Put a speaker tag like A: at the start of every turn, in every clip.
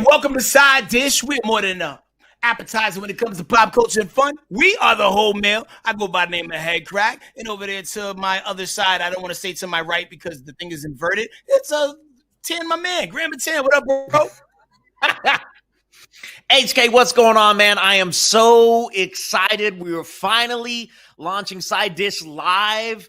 A: Welcome to Side Dish. We're more than appetizer when it comes to pop culture and fun. We are the whole meal. I go by the name of Headkrack. And over there to my other side, I don't want to say to my right because the thing is inverted. It's Tan, my man. Grandma Tan, what up, bro?
B: HK, what's going on, man? I am so excited. We were finally launching Side Dish Live.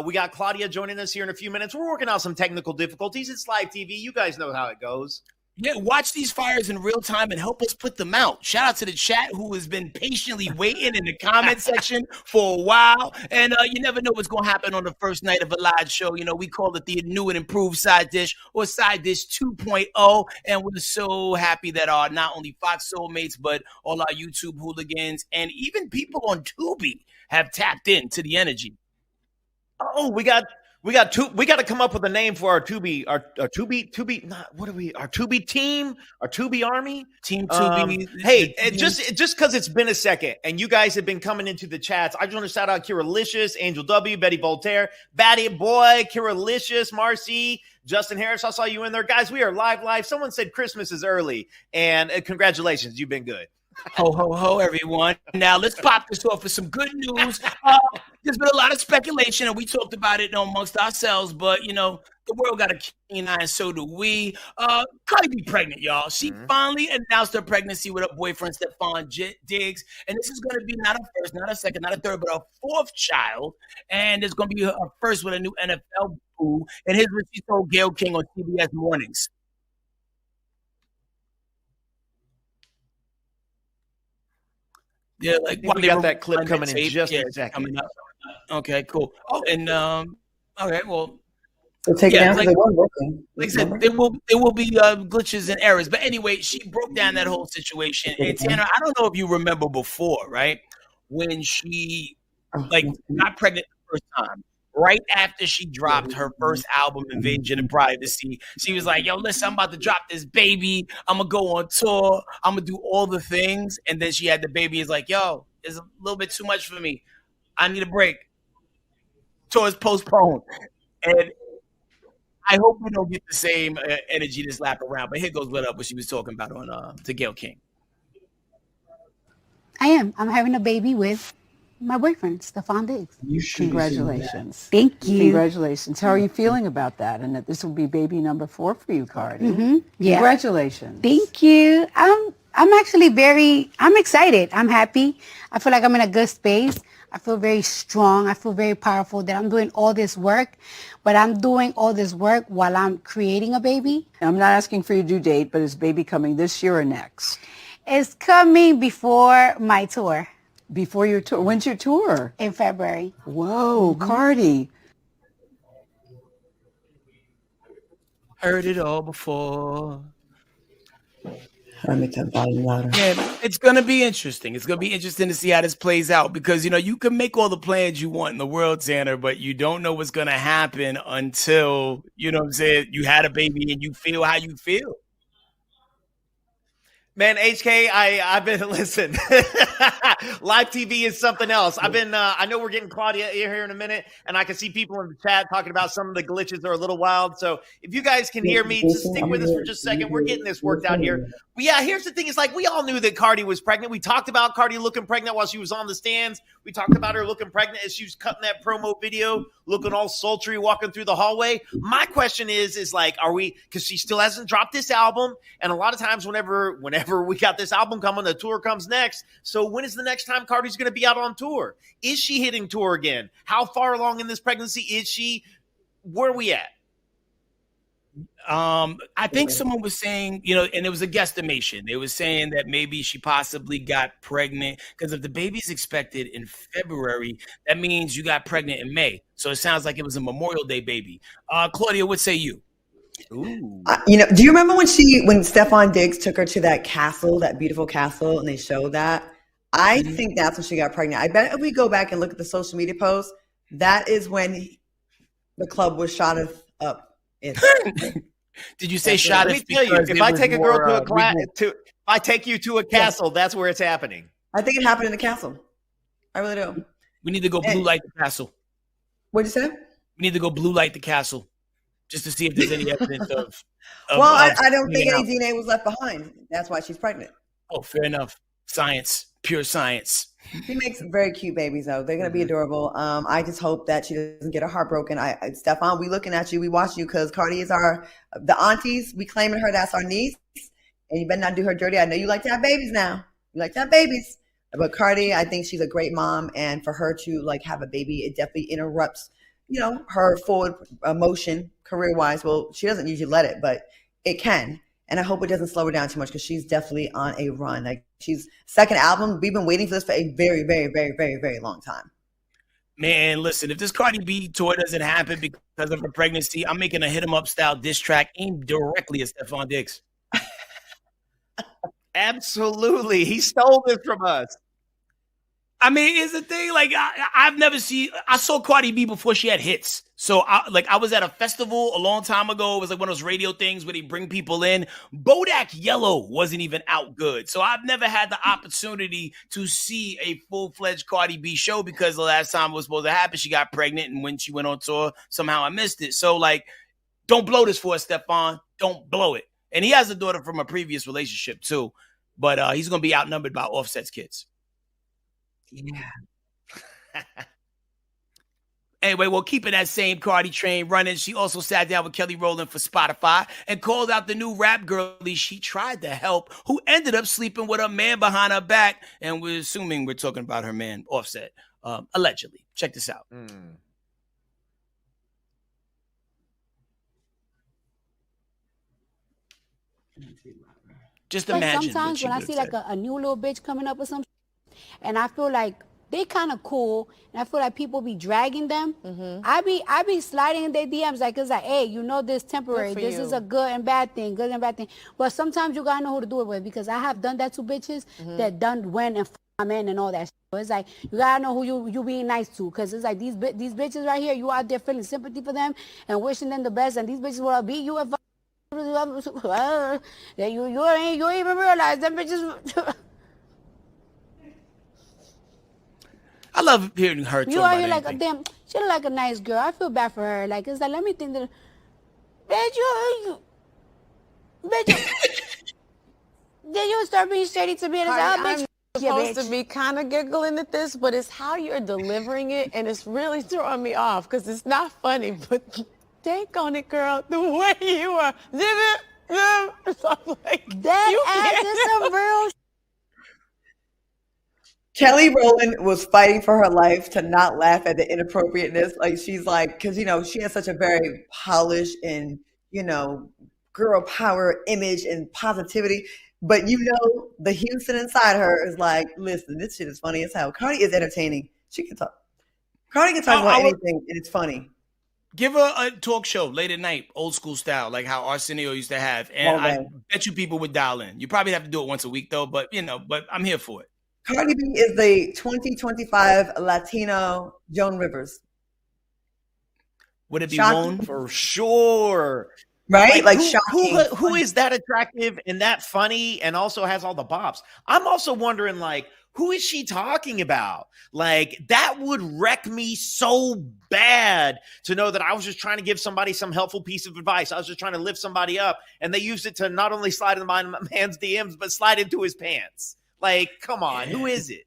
B: We got Claudia joining us here in a few minutes. We're working out some technical difficulties. It's live TV. You guys know how it goes.
A: Yeah, watch these fires in real time and help us put them out. Shout out to the chat who has been patiently waiting in the comment section for a while. And you never know what's going to happen on the first night of a live show. You know, we call it the new and improved Side Dish or Side Dish 2.0. And we're so happy that our not only Fox Soulmates, but all our YouTube hooligans and even people on Tubi have tapped into the energy.
B: Oh, we got to come up with a name for our Tubi, our Tubi team, our Tubi army,
A: Team Tubi.
B: Hey, just because it's been a second and you guys have been coming into the chats, I just want to shout out Kira Licious, Angel W, Betty Voltaire, Batty Boy, Kira Licious, Marcy, Justin Harris. I saw you in there, guys. We are live. Someone said Christmas is early, and congratulations, you've been good.
A: Ho, ho, ho, everyone. Now, let's pop this off with some good news. There's been a lot of speculation, and we talked about it amongst ourselves, but, you know, the world got a keen eye, and so do we. Cardi B pregnant, y'all. She finally announced her pregnancy with her boyfriend, Stefon Diggs, and this is going to be not a first, not a second, not a third, but a fourth child, and it's going to be her first with a new NFL boo, and here's what she told Gayle King on CBS Mornings. Yeah, like
B: we got that clip coming in just a second.
A: Okay, cool. Oh, and okay, well,
C: so take it down. Like
A: I said, there will be glitches and errors, but anyway, she broke down that whole situation. And Tanner, I don't know if you remember before, right, when she got pregnant the first time. Right after she dropped her first album, Invasion of Privacy, she was like, yo, listen, I'm about to drop this baby. I'm going to go on tour. I'm going to do all the things. And then she had the baby. It's like, yo, it's a little bit too much for me. I need a break. Tour is postponed. And I hope we don't get the same energy this lap around. But here goes what she was talking about on to Gayle King.
D: I'm having a baby with my boyfriend, Stefon Diggs.
C: Congratulations.
D: Thank you.
C: Congratulations. How are you feeling about that? And that this will be baby number 4 for you, Cardi.
D: Mm-hmm. Yeah.
C: Congratulations.
D: Thank you. I'm actually I'm excited. I'm happy. I feel like I'm in a good space. I feel very strong. I feel very powerful that I'm doing all this work, but I'm doing all this work while I'm creating a baby.
C: I'm not asking for your due date, but is baby coming this year or next?
D: It's coming before my tour.
C: Before your tour? When's your tour?
D: In February.
C: Whoa, Cardi.
A: Heard it all before.
C: Let me make that volume louder.
A: Yeah, it's going to be interesting. It's going to be interesting to see how this plays out because, you know, you can make all the plans you want in the world, Tanner, but you don't know what's going to happen until, you know what I'm saying, you had a baby and you feel how you feel.
B: Man, HK, I've been listen. Live TV is something else. I've been. I know we're getting Claudia here in a minute, and I can see people in the chat talking about some of the glitches are a little wild. So if you guys can hear me, just stick with us for just a second. We're getting this worked out here. But yeah, here's the thing: is like we all knew that Cardi was pregnant. We talked about Cardi looking pregnant while she was on the stands. We talked about her looking pregnant as she was cutting that promo video, looking all sultry, walking through the hallway. My question is like, are we? Because she still hasn't dropped this album, and a lot of times, whenever we got this album coming, the tour comes next. So when is the next time Cardi's going to be out on tour? Is she hitting tour again? How far along in this pregnancy is she? Where are we at?
A: I think someone was saying, you know, and it was a guesstimation. They were saying that maybe she possibly got pregnant because if the baby's expected in February, that means you got pregnant in May. So it sounds like it was a Memorial Day baby. Claudia, what say you?
E: Ooh. You know, do you remember when Stefon Diggs took her to that castle, that beautiful castle, and they showed that? I think that's when she got pregnant. I bet if we go back and look at the social media posts, that is when the club was shot up.
A: Did you say shot?
B: Let me tell you, if I take a girl to a class, if I take you to a castle, that's where it's happening.
E: I think it happened in the castle. I really do.
A: We need to go blue light the castle.
E: What'd you say?
A: We need to go blue light the castle. just to see if there's any evidence of
E: well, I don't think any DNA was left behind. That's why she's pregnant.
A: Oh, fair enough. Science, pure science.
E: She makes very cute babies, though. They're gonna be adorable. I just hope that she doesn't get her heart broken. Stefon, we looking at you. We watching you because Cardi is the aunties. We claiming her. That's our niece, and you better not do her dirty. I know you like to have babies now. You like to have babies, but Cardi, I think she's a great mom, and for her to like have a baby, it definitely interrupts, her forward motion career-wise. Well, she doesn't usually let it, but it can. And I hope it doesn't slow her down too much because she's definitely on a run. Like she's second album. We've been waiting for this for a very, very, very, very, very long time.
A: Man, listen, if this Cardi B tour doesn't happen because of her pregnancy, I'm making a hit 'em up style diss track aimed directly at Stefon Diggs.
B: Absolutely. He stole this from us.
A: I mean, it's the thing, like, I saw Cardi B before she had hits. So, I was at a festival a long time ago. It was like one of those radio things where they bring people in. Bodak Yellow wasn't even out good. So, I've never had the opportunity to see a full-fledged Cardi B show because the last time it was supposed to happen, she got pregnant. And when she went on tour, somehow I missed it. So, like, don't blow this for us, Stefon. Don't blow it. And he has a daughter from a previous relationship, too. But he's going to be outnumbered by Offset's kids.
E: Yeah.
A: Anyway, well, keeping that same Cardi train running, she also sat down with Kelly Rowland for Spotify and called out the new rap girlie she tried to help, who ended up sleeping with a man behind her back. And we're assuming we're talking about her man, Offset, allegedly. Check this out. Just imagine.
D: Sometimes when I see like a new little bitch coming up or something, and I feel like they kind of cool, and I feel like people be dragging them. I be sliding in their DMs it's like, hey, this temporary. This is a good and bad thing. But sometimes you gotta know who to do it with because I have done that to bitches that done went and my man and all that. So it's like you gotta know who you being nice to because it's like these bitches right here. You out there feeling sympathy for them and wishing them the best, and these bitches will beat you if you ain't even realize them bitches.
A: I love hearing her talk
D: You
A: about
D: are here like
A: anything.
D: damn. She look like a nice girl. I feel bad for her. Like it's like let me think that. Then you start being shady to me and
F: I'm supposed to be kind of giggling at this, but it's how you're delivering it, and it's really throwing me off because it's not funny. But take on it, girl. The way you are, like
D: that is some real.
E: Kelly Rowland was fighting for her life to not laugh at the inappropriateness. Like she's like, because she has such a very polished and girl power image and positivity. But the Houston inside her is like, listen, this shit is funny as hell. Cardi is entertaining. She can talk. Cardi can talk about anything, and it's funny.
A: Give her a talk show late at night, old school style, like how Arsenio used to have. And I bet you people would dial in. You probably have to do it once a week though, but I'm here for it.
E: Cardi B is the 2025 Latino Joan Rivers.
A: Would it be
E: Shocking.
A: Joan?
B: For sure.
E: Right? Like
B: who is that attractive and that funny and also has all the bops? I'm also wondering, like, who is she talking about? Like, that would wreck me so bad to know that I was just trying to give somebody some helpful piece of advice. I was just trying to lift somebody up, and they used it to not only slide in my man's DMs, but slide into his pants. Like, come on, who is it?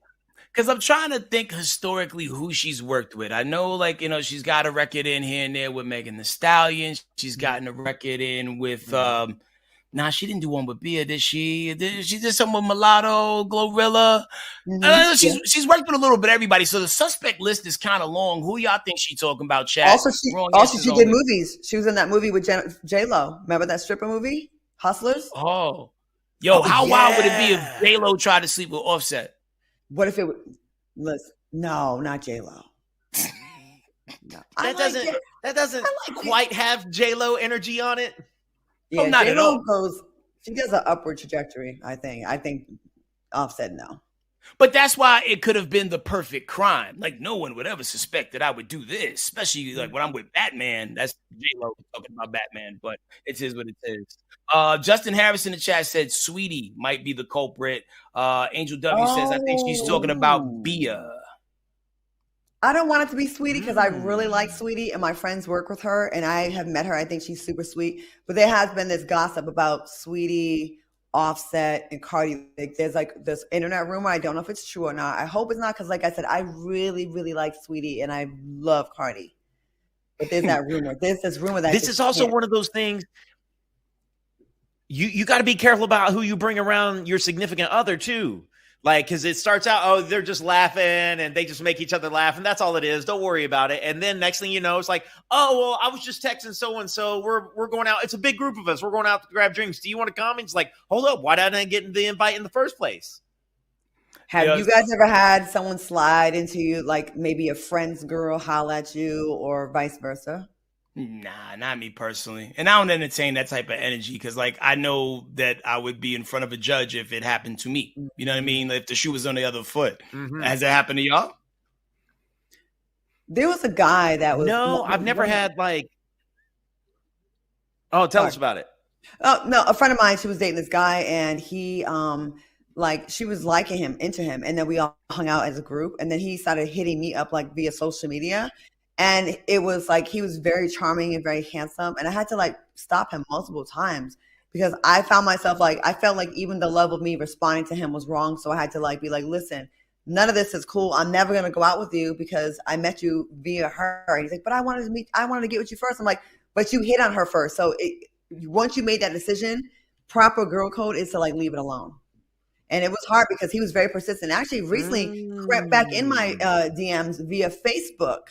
A: Because I'm trying to think historically who she's worked with. I know, she's got a record in here and there with Megan Thee Stallion. She's gotten a record in with, she didn't do one with Bia, did she? She did some with Mulatto, Glorilla. She's worked with a little bit of everybody. So the suspect list is kind of long. Who y'all think she talking about, Chad?
E: Also, she did movies. She was in that movie with J-Lo. Remember that stripper movie? Hustlers?
A: Oh. Yo, how wild would it be if J-Lo tried to sleep with Offset?
E: What if it was? No, not J-Lo.
B: No. That doesn't quite have J-Lo energy on it.
E: Yeah,
A: not at all.
E: She does an upward trajectory, I think. I think Offset, no.
A: But that's why it could have been the perfect crime. Like, no one would ever suspect that I would do this, especially like when I'm with Batman. That's J-Lo talking about Batman, but it is what it is. Justin Harris in the chat said Sweetie might be the culprit. Angel W says, I think she's talking about Bia.
E: I don't want it to be Sweetie because I really like Sweetie and my friends work with her and I have met her. I think she's super sweet. But there has been this gossip about Sweetie, Offset, and Cardi. Like, there's like this internet rumor. I don't know if it's true or not. I hope it's not because, like I said, I really, really like Sweetie and I love Cardi. But there's that rumor. There's this rumor that
B: this is also one of those things. You got to be careful about who you bring around your significant other too. Like, because it starts out, oh, they're just laughing and they just make each other laugh. And that's all it is. Don't worry about it. And then next thing you know, it's like, oh, well, I was just texting so-and-so. We're going out. It's a big group of us. We're going out to grab drinks. Do you want to come? And it's like, hold up. Why didn't I get the invite in the first place?
E: Have you guys ever had someone slide into you, like maybe a friend's girl holler at you or vice versa?
A: Nah, not me personally. And I don't entertain that type of energy because, like, I know that I would be in front of a judge if it happened to me. You know what I mean? If the shoe was on the other foot. Has it happened to y'all?
E: There was a guy that was...
B: No, I've never had, like... Oh, tell us about it.
E: Oh, no, a friend of mine, she was dating this guy, and he... like she was liking him, into him, and then we all hung out as a group, and then he started hitting me up like via social media, and it was like he was very charming and very handsome, and I had to like stop him multiple times because I found myself like I felt like even the level of me responding to him was wrong, so I had to like be like, listen, none of this is cool. I'm never gonna go out with you because I met you via her. And he's like, but I wanted to get with you first. I'm like, but you hit on her first, so once you made that decision, proper girl code is to like leave it alone. And it was hard because he was very persistent. Actually, recently crept back in my DMs via Facebook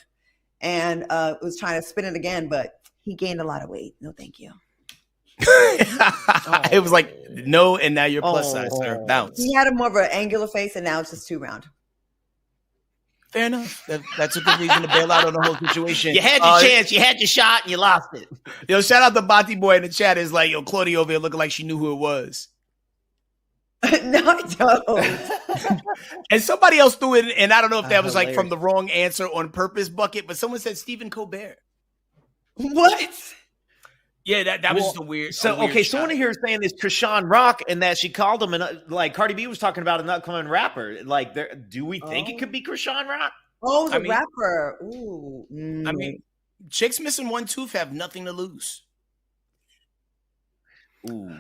E: and was trying to spin it again, but he gained a lot of weight. No, thank you.
A: It was like, no, and now you're plus size, sir. Bounce.
E: He had a more of an angular face, and now it's just too round.
A: Fair enough. That's a good reason to bail out on the whole situation.
B: You had your chance, you had your shot, and you lost it.
A: Yo, shout out to Bati Boy in the chat. Is like, yo, Claudia over here looking like she knew who it was.
E: No, I don't.
A: And somebody else threw it, and I don't know if that was like from the wrong answer on purpose bucket, but someone said Stephen Colbert.
E: What?
A: Yeah, that was just a weird.
B: So, okay, someone here is saying this Krishan Rock and that she called him, and like Cardi B was talking about an upcoming rapper. Like, do we think it could be Krishan Rock?
E: Oh, the rapper. Ooh.
A: I mean, chicks missing one tooth have nothing to lose.
B: Ooh.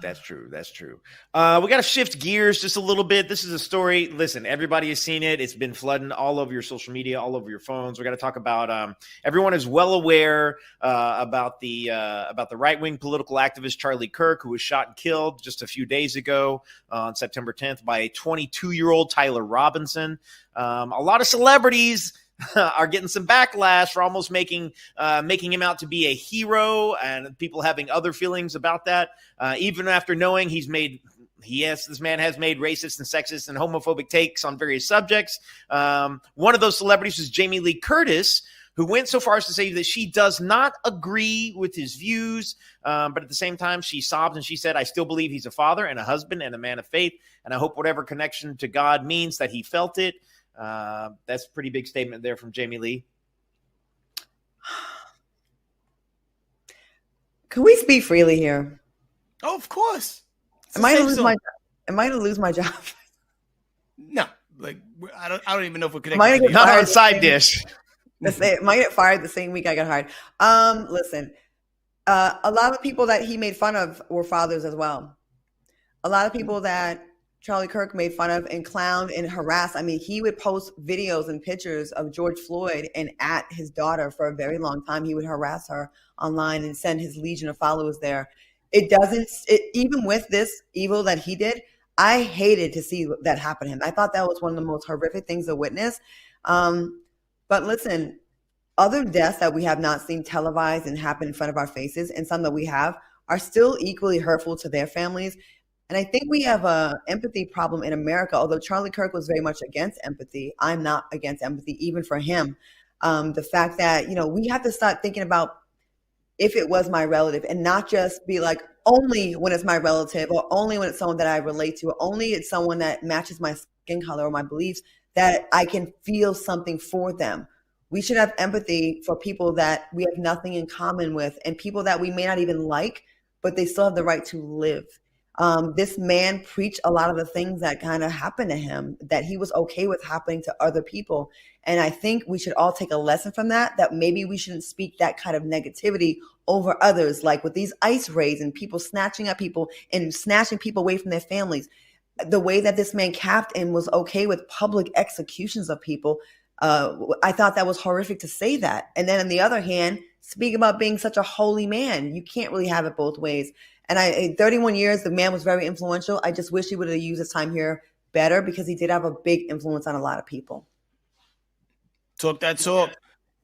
B: That's true. That's true. We got to shift gears just a little bit. This is a story. Listen, everybody has seen it. It's been flooding all over your social media, all over your phones. We got to talk about. Everyone is well aware about the right-wing political activist Charlie Kirk, who was shot and killed just a few days ago on September 10th by a 22-year-old Tyler Robinson. A lot of celebrities are getting some backlash for almost making him out to be a hero, and people having other feelings about that. Even after knowing this man has made racist and sexist and homophobic takes on various subjects. One of those celebrities was Jamie Lee Curtis, who went so far as to say that she does not agree with his views, but at the same time, she sobbed and she said, "I still believe he's a father and a husband and a man of faith, and I hope whatever connection to God means that he felt it." That's a pretty big statement there from Jamie Lee.
E: Can we speak freely here?
A: Oh, of course.
E: Am I to lose my job?
A: No, like I don't even know if we're connected.
E: Am I
B: not on side dish?
E: Am I get fired the same week I got hired? Listen, a lot of people that he made fun of were fathers as well. A lot of people that Charlie Kirk made fun of and clowned and harassed. I mean, he would post videos and pictures of George Floyd and at his daughter for a very long time. He would harass her online and send his legion of followers there. Even with this evil that he did, I hated to see that happen to him. I thought that was one of the most horrific things to witness. But listen, other deaths that we have not seen televised and happen in front of our faces, and some that we have, are still equally hurtful to their families. And I think we have an empathy problem in America, although Charlie Kirk was very much against empathy. I'm not against empathy, even for him. The fact that, we have to start thinking about if it was my relative and not just be like, only when it's my relative or only when it's someone that I relate to, or only it's someone that matches my skin color or my beliefs, that I can feel something for them. We should have empathy for people that we have nothing in common with and people that we may not even like, but they still have the right to live. this man preached a lot of the things that kind of happened to him, that he was okay with happening to other people. And I think we should all take a lesson from that maybe we shouldn't speak that kind of negativity over others, like with these ICE raids and people snatching up people and snatching people away from their families. The way that this man capped and was okay with public executions of people, I thought that was horrific to say that. And then on the other hand, speak about being such a holy man. You can't really have it both ways. And in 31 years, the man was very influential. I just wish he would have used his time here better, because he did have a big influence on a lot of people.
A: Talk that talk.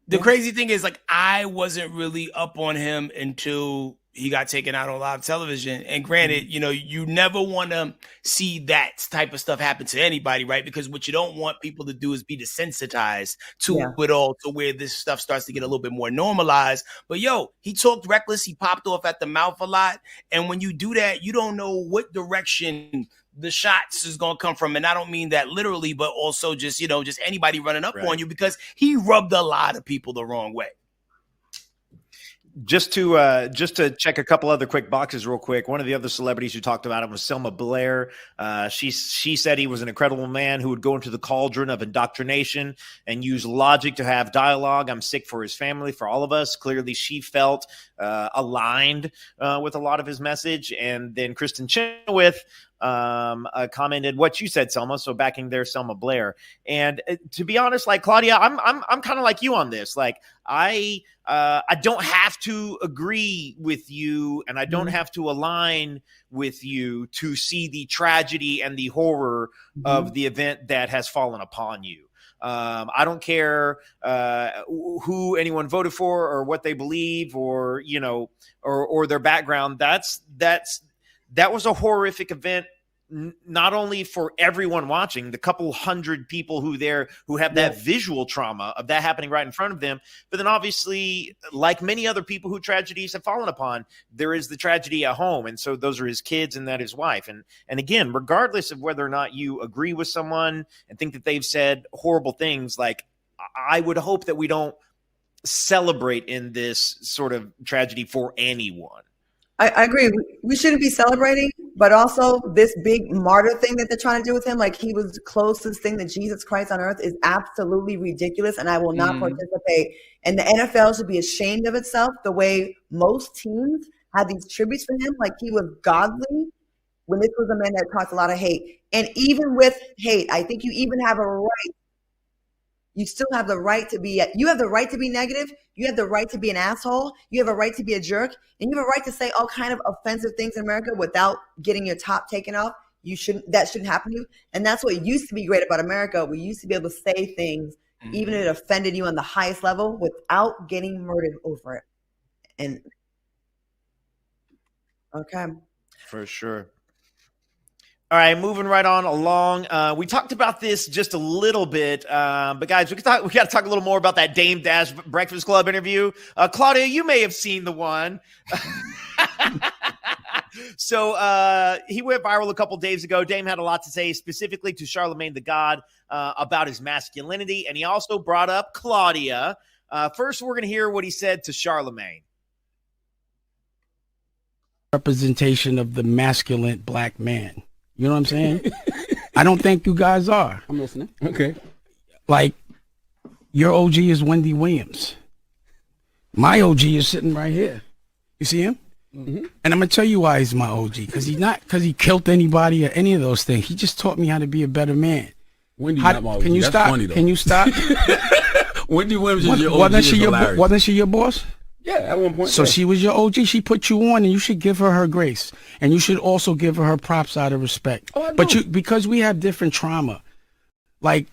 A: The crazy thing is, like, I wasn't really up on him until he got taken out on live television. And granted, you know, you never want to see that type of stuff happen to anybody, right? Because what you don't want people to do is be desensitized to it all, to where this stuff starts to get a little bit more normalized. But yo, he talked reckless. He popped off at the mouth a lot. And when you do that, you don't know what direction the shots is going to come from. And I don't mean that literally, but also just, you know, just anybody running up on you, because he rubbed a lot of people the wrong way.
B: Just to check a couple other quick boxes real quick. One of the other celebrities who talked about it was Selma Blair. She said he was an incredible man who would go into the cauldron of indoctrination and use logic to have dialogue. I'm sick for his family, for all of us. Clearly, she felt aligned with a lot of his message. And then Kristen Chenoweth commented what you said, Selma. So backing there, Selma Blair. And to be honest, like Claudia, I'm kind of like you on this. Like I don't have to agree with you, and I don't have to align with you to see the tragedy and the horror of the event that has fallen upon you. I don't care who anyone voted for or what they believe, or you know, or their background. That was a horrific event, not only for everyone watching, the couple hundred people who have that visual trauma of that happening right in front of them, but then obviously, like many other people who tragedies have fallen upon, there is the tragedy at home. And so those are his kids and that his wife. And again, regardless of whether or not you agree with someone and think that they've said horrible things, like I would hope that we don't celebrate in this sort of tragedy for anyone.
E: I agree. We shouldn't be celebrating, but also this big martyr thing that they're trying to do with him, like he was the closest thing to Jesus Christ on earth, is absolutely ridiculous, and I will not participate. And the NFL should be ashamed of itself, the way most teams had these tributes for him, like he was godly, when this was a man that caused a lot of hate. And even with hate, I think you even have a right. You still have the right to be, you have the right to be negative. You have the right to be an asshole. You have a right to be a jerk. And you have a right to say all kind of offensive things in America without getting your top taken off. That shouldn't happen to you. And that's what used to be great about America. We used to be able to say things, even if it offended you on the highest level, without getting murdered over it. And okay.
B: For sure. All right, moving right on along. We talked about this just a little bit, but guys, we got to talk a little more about that Dame Dash Breakfast Club interview. Claudia, you may have seen the one. So he went viral a couple days ago. Dame had a lot to say specifically to Charlemagne the God about his masculinity, and he also brought up Claudia. First, we're going to hear what he said to Charlemagne.
G: Representation of the masculine black man. You know what I'm saying? I don't think you guys are.
H: I'm listening. Okay.
G: Like, your OG is Wendy Williams. My OG is sitting right here. You see him? Mm-hmm. And I'm going to tell you why he's my OG. Because he killed anybody or any of those things. He just taught me how to be a better man.
H: Wendy not my OG.
G: Can you
H: That's
G: stop?
H: Funny, though.
G: Can you stop?
H: Wendy Williams is your OG.
G: Wasn't she your boss?
H: Yeah, at one point.
G: So she was your OG. She put you on, and you should give her grace, and you should also give her props out of respect.
H: Oh,
G: but because we have different trauma, like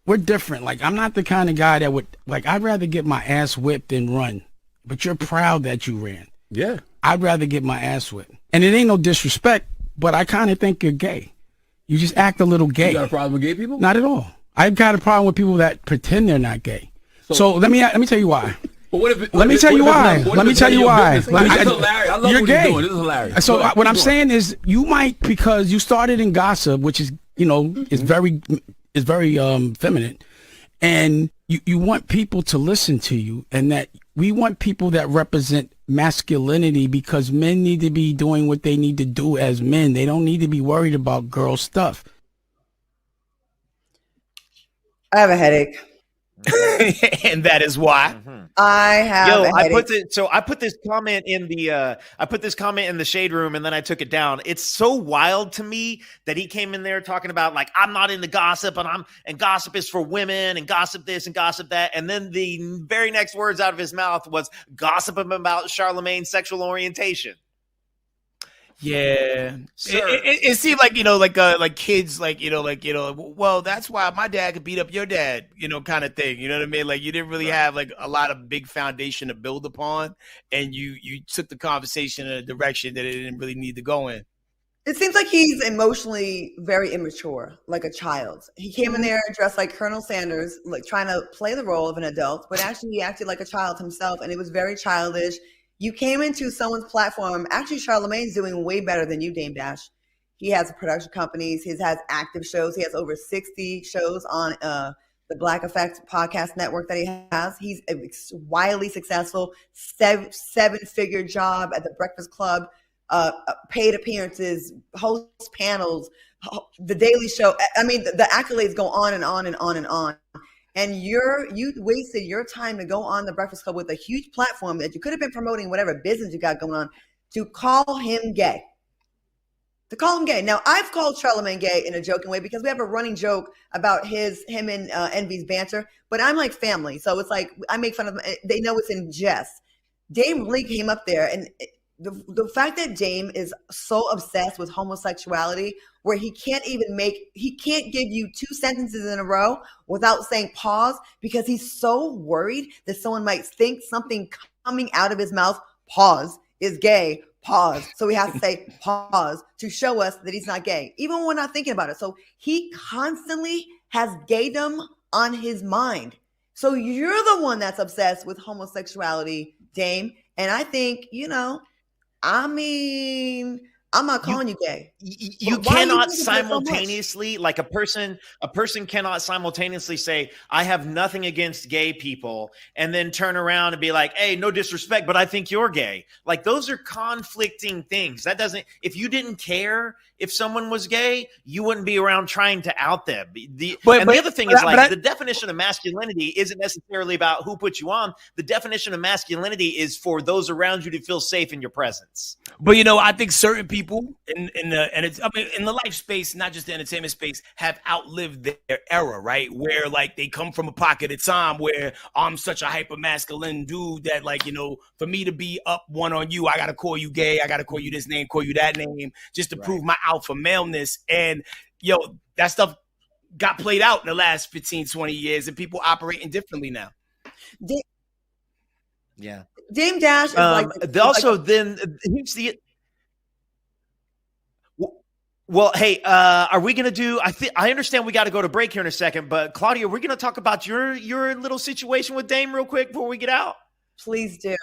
G: we're different. Like I'm not the kind of guy that would I'd rather get my ass whipped than run. But you're proud that you ran.
H: Yeah.
G: I'd rather get my ass whipped, and it ain't no disrespect, but I kind of think you're gay. You just act a little gay.
H: You got a problem with gay people?
G: Not at all. I've got a problem with people that pretend they're not gay. So let me tell you why. Let me tell you why. Let me tell you why.
H: That's hilarious. I love
G: you're
H: what
G: gay.
H: you're doing. This is hilarious.
G: So what I'm saying is, you might, because you started in gossip, which is is very feminine, and you want people to listen to you, and that we want people that represent masculinity, because men need to be doing what they need to do as men. They don't need to be worried about girl stuff.
E: I have a headache.
A: And that is why.
E: I have a headache.
B: I put this comment in the shade room, and then I took it down. It's so wild to me that he came in there talking about, like, I'm not into gossip, and gossip is for women, and gossip this and gossip that, and then the very next words out of his mouth was gossip about Charlamagne's sexual orientation.
A: Yeah, it seemed like, like kids, well, that's why my dad could beat up your dad, kind of thing. You know what I mean? Like, you didn't really have like a lot of big foundation to build upon, and you took the conversation in a direction that it didn't really need to go in.
E: It seems like he's emotionally very immature, like a child. He came in there dressed like Colonel Sanders, like trying to play the role of an adult, but actually he acted like a child himself, and it was very childish. You came into someone's platform. Actually, Charlamagne's doing way better than you, Dame Dash. He has production companies. He has active shows. He has over 60 shows on the Black Effect podcast network that he has. He's wildly successful, seven-figure job at the Breakfast Club, paid appearances, hosts panels, the Daily Show. I mean, the accolades go on and on and on and on. And you wasted your time to go on the Breakfast Club with a huge platform that you could have been promoting whatever business you got going on, to call him gay. Now, I've called Charlamagne gay in a joking way because we have a running joke about him and Envy's banter, but I'm like family. So it's like, I make fun of them. They know it's in jest. Dame really came up there, and the fact that Dame is so obsessed with homosexuality, where he can't give you two sentences in a row without saying pause, because he's so worried that someone might think something coming out of his mouth, pause, is gay, pause. So he has to say pause to show us that he's not gay, even when we're not thinking about it. So he constantly has gaydom on his mind. So you're the one that's obsessed with homosexuality, Dame. And I think, I'm not calling you gay.
B: You cannot simultaneously, like a person cannot simultaneously say, I have nothing against gay people, and then turn around and be like, hey, no disrespect, but I think you're gay. Like, those are conflicting things. If you didn't care if someone was gay, you wouldn't be around trying to out them. The other thing is, the definition of masculinity isn't necessarily about who put you on. The definition of masculinity is for those around you to feel safe in your presence.
A: But I think certain people in the life space, not just the entertainment space, have outlived their era, right? Where like they come from a pocket of time where I'm such a hyper masculine dude that, like, for me to be up one on you, I gotta call you gay, I gotta call you this name, call you that name, just to prove my alpha maleness. And that stuff got played out in the last 15, 20 years, and people operating differently now.
B: Yeah.
E: Dame Dash is
B: here's the. Well, hey, are we going to do? I understand we got to go to break here in a second, but Claudia, we're going to talk about your little situation with Dame real quick before we get out.
E: Please do.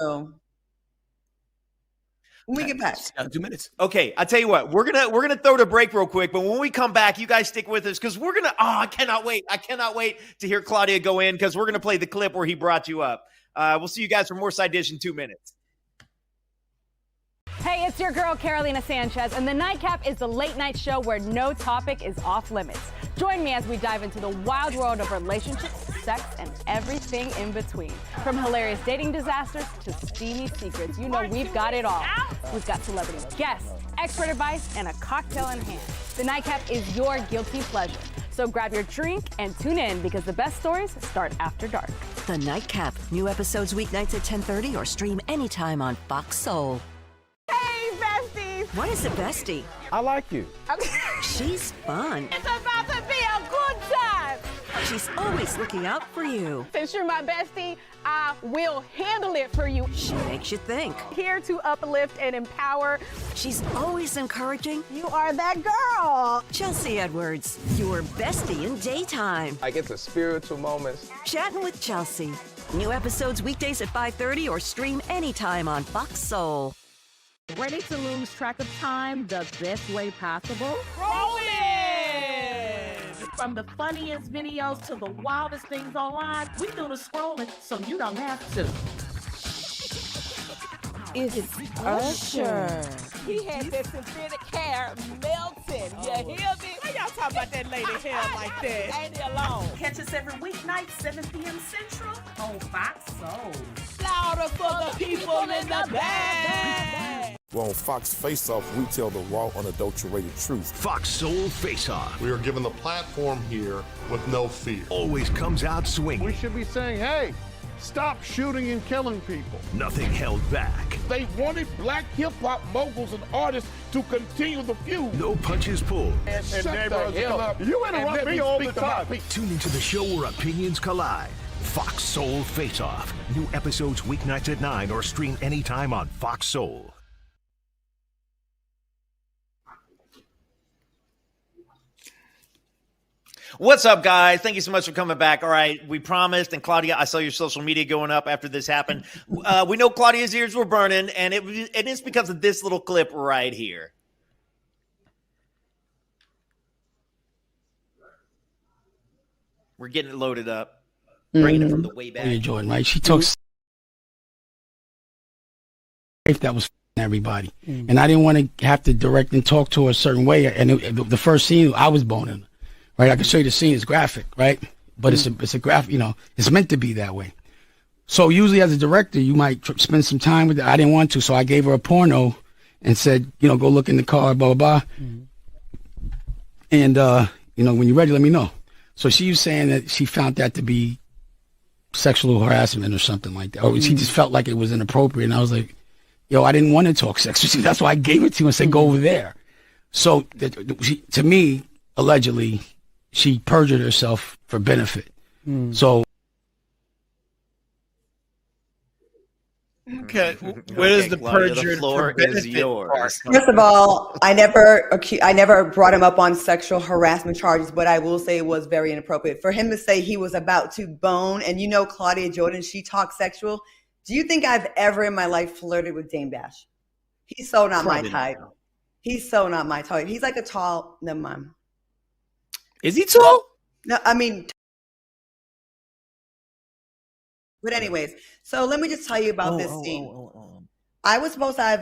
E: When we get back,
A: 2 minutes.
B: Okay, I tell you what, we're gonna throw the break real quick, but when we come back, you guys stick with us, because we're gonna. Oh, I cannot wait to hear Claudia go in, because we're gonna play the clip where he brought you up. We'll see you guys for more Side Dish in 2 minutes.
I: Hey, it's your girl, Carolina Sanchez, and The Nightcap is the late night show where no topic is off limits. Join me as we dive into the wild world of relationships, sex, and everything in between. From hilarious dating disasters to steamy secrets, we've got it all. We've got celebrity guests, expert advice, and a cocktail in hand. The Nightcap is your guilty pleasure. So grab your drink and tune in, because the best stories start after dark.
J: The Nightcap. New episodes weeknights at 10:30 or stream anytime on Fox Soul.
I: Hey, besties!
J: What is a bestie?
H: I like you.
J: She's fun.
I: It's about to be a good time!
J: She's always looking out for you.
I: Since you're my bestie, I will handle it for you.
J: She makes you think.
I: Here to uplift and empower.
J: She's always encouraging.
I: You are that girl.
J: Chelsea Edwards, your bestie in daytime.
H: I get the spiritual moments.
J: Chatting with Chelsea. New episodes weekdays at 5:30 or stream anytime on Fox Soul.
K: Ready to lose track of time the best way possible?
A: Roll it!
K: From the funniest videos to the wildest things online, we do the scrolling so you don't have to.
F: It's Usher. He had that synthetic hair melting. You hear me? Why y'all talking about that lady hair like that? Ain't he alone?
K: Catch us every weeknight, 7 p.m. Central on Fox Soul.
F: Louder for the people in the back.
L: Well, on Fox Face Off, we tell the raw, unadulterated truth.
M: Fox Soul Face Off.
N: We are given the platform here with no fear.
M: Always comes out swinging.
N: We should be saying, hey, stop shooting and killing people.
M: Nothing held back.
L: They wanted black hip-hop moguls and artists to continue the feud.
M: No punches pulled.
N: And you interrupt me all the time.
M: Tune into the show where opinions collide. Fox Soul Face Off. New episodes weeknights at 9 or stream anytime on Fox Soul.
B: What's up, guys? Thank you so much for coming back. All right, we promised, and Claudia, I saw your social media going up after this happened. We know Claudia's ears were burning, and it is because of this little clip right here. We're getting it loaded up, bringing it from the way back.
G: Claudia Jordan, right? She talks that was everybody, and I didn't want to have to direct and talk to her a certain way. And the first scene, I was boning her. Right, I can show you the scene. It's graphic, right? But it's a graphic. You know, it's meant to be that way. So usually, as a director, you might spend some time with it. I didn't want to, so I gave her a porno and said, you know, go look in the car, blah blah blah. And you know, when you're ready, let me know. So she was saying that she found that to be sexual harassment or something like that, or she just felt like it was inappropriate. And I was like, yo, I didn't want to talk sex with you. That's why I gave it to you and said, go over there. So to me, allegedly, she perjured herself for benefit. So.
A: Okay, where does the perjured
B: floor is yours.
E: First of all, I never brought him up on sexual harassment charges, but I will say it was very inappropriate for him to say he was about to bone. And you know, Claudia Jordan, she talks sexual. Do you think I've ever in my life flirted with Dame Dash? He's so not my type. He's so not my type. He's like a tall, never mind.
A: Is he tall?
E: No, I mean, but anyways, so let me just tell you about this scene. I was supposed to have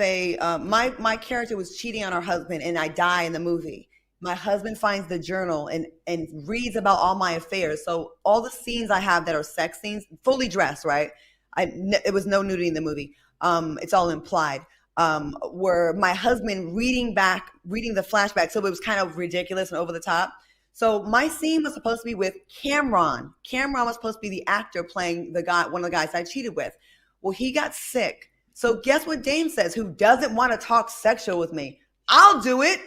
E: my character was cheating on her husband, and I die in the movie. My husband finds the journal and reads about all my affairs. So all the scenes I have that are sex scenes, fully dressed, right? It was no nudity in the movie. It's all implied. Were my husband reading the flashback, so it was kind of ridiculous and over the top. So my scene was supposed to be with Cameron. Cameron was supposed to be the actor playing one of the guys I cheated with. Well, he got sick. So guess what Dame says, who doesn't want to talk sexual with me? I'll do it.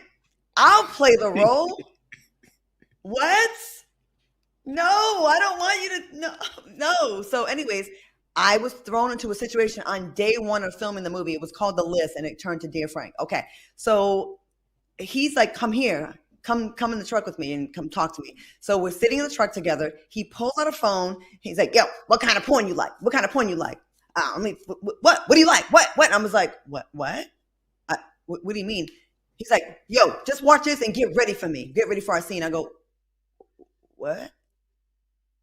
E: I'll play the role. What? No, I don't want you to. No. So anyways, I was thrown into a situation on day one of filming the movie. It was called The List, and it turned to Dear Frank. Okay. So he's like, come here. Come in the truck with me and come talk to me. So we're sitting in the truck together. He pulls out a phone. He's like, yo, what kind of porn you like? What kind of porn you like? What do you like? What? And I was like, what? What do you mean? He's like, yo, just watch this and get ready for me. Get ready for our scene. I go, what?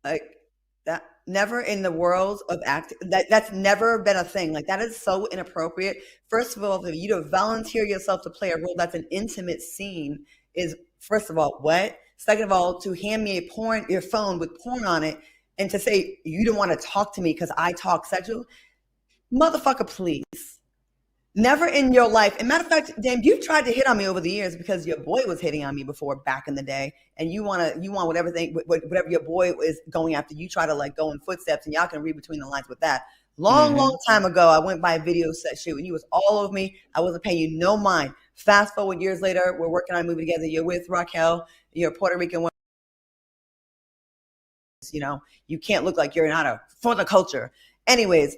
E: Like that, never in the world of acting. That's never been a thing. Like, that is so inappropriate. First of all, for you to volunteer yourself to play a role that's an intimate scene is, first of all, what? Second of all, to hand me your phone with porn on it and to say you don't want to talk to me because I talk sexual. Motherfucker, please. Never in your life. And matter of fact, Dame, you've tried to hit on me over the years because your boy was hitting on me before back in the day. And you want whatever your boy is going after. You try to like go in footsteps, and y'all can read between the lines with that. Long time ago, I went by a video set shoot and you was all over me. I wasn't paying you no mind. Fast forward years later, we're working on a movie together. You're with Raquel. You're a Puerto Rican woman. You know, you can't look like you're not for the culture. Anyways,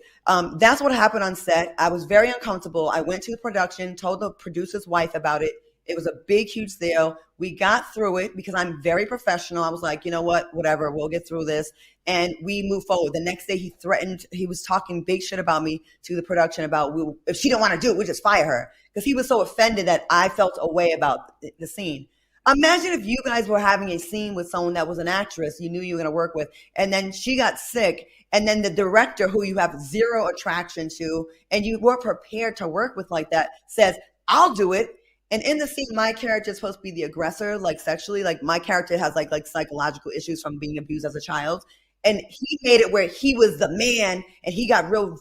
E: that's what happened on set. I was very uncomfortable. I went to the production, told the producer's wife about it. It was a big, huge sale. We got through it because I'm very professional. I was like, you know what, whatever, we'll get through this. And we moved forward. The next day he was talking big shit about me to the production about if she don't want to do it, we'll just fire her. Because he was so offended that I felt a way about the scene. Imagine if you guys were having a scene with someone that was an actress you knew you were going to work with, and then she got sick, and then the director, who you have zero attraction to, and you were prepared to work with like that, says, I'll do it. And in the scene, my character is supposed to be the aggressor, like sexually. Like my character has like psychological issues from being abused as a child. And he made it where he was the man, and he got real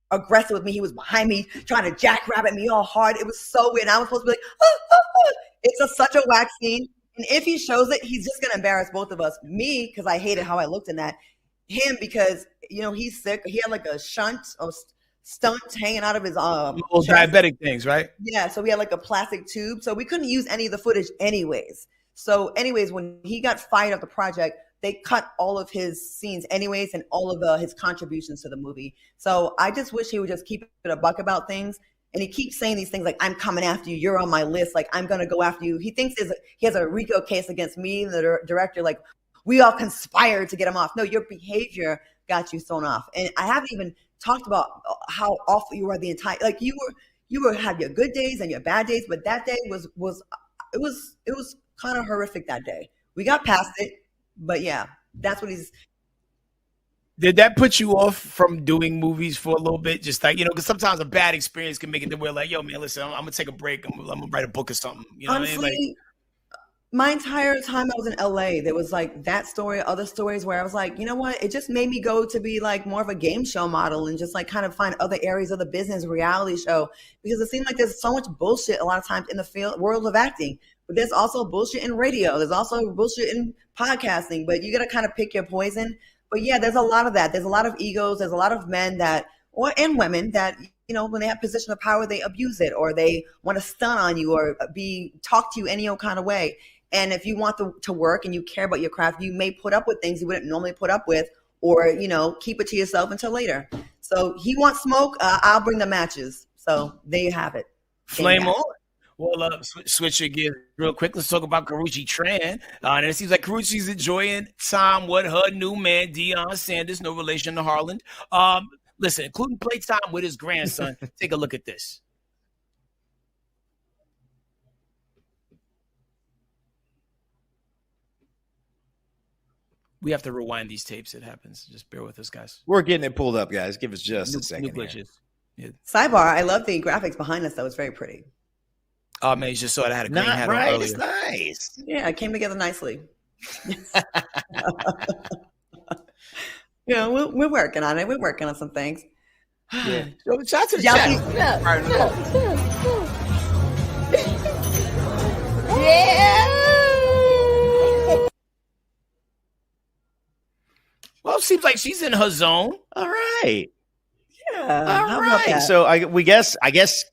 E: aggressive with me. He was behind me trying to jackrabbit me all hard. It was so weird. And I was supposed to be like, it's such a whack scene. And if he shows it, he's just going to embarrass both of us. Me, because I hated how I looked in that. Him, because, you know, he's sick. He had like a stunt hanging out of his
A: little diabetic things, right?
E: Yeah, so we had like a plastic tube. So we couldn't use any of the footage anyways. So anyways, when he got fired off the project, they cut all of his scenes anyways and all of his contributions to the movie. So I just wish he would just keep it a buck about things. And he keeps saying these things like, I'm coming after you. You're on my list. Like, I'm going to go after you. He thinks he has a RICO case against me and the director. Like, we all conspired to get him off. No, your behavior got you thrown off. And I haven't even talked about how awful you were the entire, like you had your good days and your bad days, but that day was kind of horrific that day. We got past it, but yeah, that's what he's.
A: Did that put you off from doing movies for a little bit? Just like, you know, because sometimes a bad experience can make it to where like, yo, man, listen, I'm gonna take a break. I'm gonna write a book or something. You know
E: Honestly,
A: what I mean? Like,
E: my entire time I was in LA, there was like that story, other stories where I was like, you know what? It just made me go to be like more of a game show model and just like kind of find other areas of the business, reality show, because it seemed like there's so much bullshit a lot of times in the world of acting. But there's also bullshit in radio. There's also bullshit in podcasting, but you got to kind of pick your poison. But yeah, there's a lot of that. There's a lot of egos. There's a lot of men and women that, you know, when they have position of power, they abuse it, or they want to stun on you or talk to you any old kind of way. And if you want to work and you care about your craft, you may put up with things you wouldn't normally put up with, or, you know, keep it to yourself until later. So he wants smoke. I'll bring the matches. So there you have it.
A: Flame on. Well, switch your gears real quick. Let's talk about Karrueche Tran. And it seems like Karrueche's enjoying time with her new man, Deion Sanders, no relation to Harlan. Listen, including playtime with his grandson. Take a look at this. We have to rewind these tapes. It happens. Just bear with us, guys.
B: We're getting it pulled up, guys. Give us just a second. New glitches.
E: Yeah. Sidebar, I love the graphics behind us. That was very pretty.
A: Oh, man, you just saw it. I had a green hat on earlier.
B: It's nice.
E: Yeah, it came together nicely. Yeah, we're working on it. We're working on some things.
A: Yeah. So, shout out to the chat.
E: Yeah.
A: Well, it seems like she's in her zone.
B: All right.
E: Yeah.
B: All right. So I guess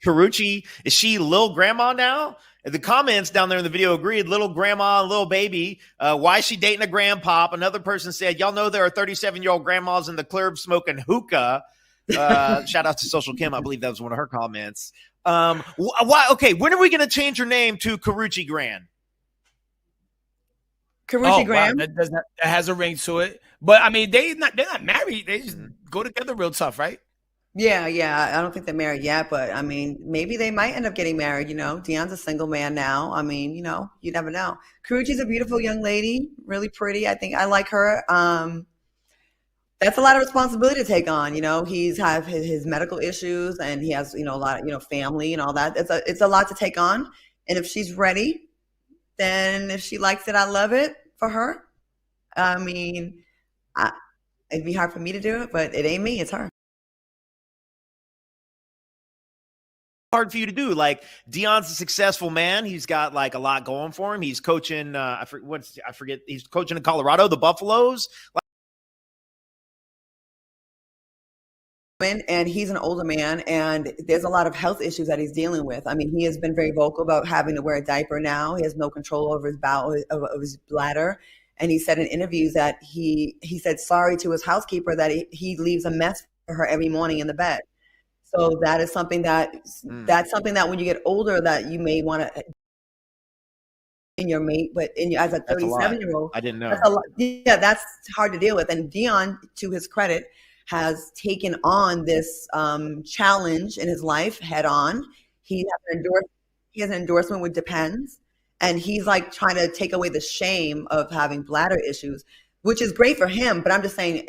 B: Karrueche, is she Lil Grandma now? The comments down there in the video agreed, little grandma, little baby. Why is she dating a grandpop? Another person said, y'all know there are 37-year-old grandmas in the club smoking hookah. Shout out to Social Kim. I believe that was one of her comments. Why? Okay, when are we going to change her name to Karrueche Grand?
E: Karrueche Graham.
A: Wow, that has a ring to it. But I mean, they're not married. They just go together real tough, right?
E: Yeah. I don't think they're married yet, but I mean, maybe they might end up getting married. You know, Deion's a single man now. I mean, you know, you never know. Karrueche's a beautiful young lady, really pretty. I think I like her. That's a lot of responsibility to take on. You know, he's have his medical issues, and he has, you know, a lot of, you know, family and all that. It's a lot to take on. And if she's ready, then if she likes it, I love it for her. I mean, it'd be hard for me to do it, but it ain't me, it's her.
B: Hard for you to do. Like, Deion's a successful man. He's got like a lot going for him. He's coaching. I forget. He's coaching in Colorado, the Buffaloes.
E: And he's an older man, and there's a lot of health issues that he's dealing with. I mean, he has been very vocal about having to wear a diaper now. He has no control over his bowel, of his bladder. And he said in interviews that he said sorry to his housekeeper that he leaves a mess for her every morning in the bed. So that is something that's something that when you get older that you may want to in your mate, but as a 37-year-old,
B: I didn't know.
E: That's a lot. Yeah, that's hard to deal with. And Deion, to his credit, has taken on this challenge in his life head on. He has an endorsement with Depends, And he's like trying to take away the shame of having bladder issues, which is great for him. But I'm just saying,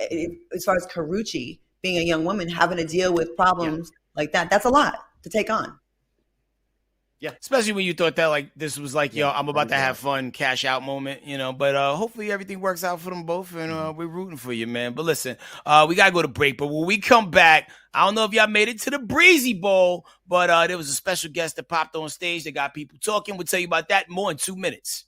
E: as far as Karrueche being a young woman, having to deal with problems like that, that's a lot to take on.
A: Yeah, especially when you thought that like this was like, yo, I'm about to have fun, cash out moment, you know. But hopefully everything works out for them both, and we're rooting for you, man. But listen, we gotta go to break. But when we come back, I don't know if y'all made it to the Breezy Bowl, but there was a special guest that popped on stage. They got people talking. We'll tell you about that more in 2 minutes.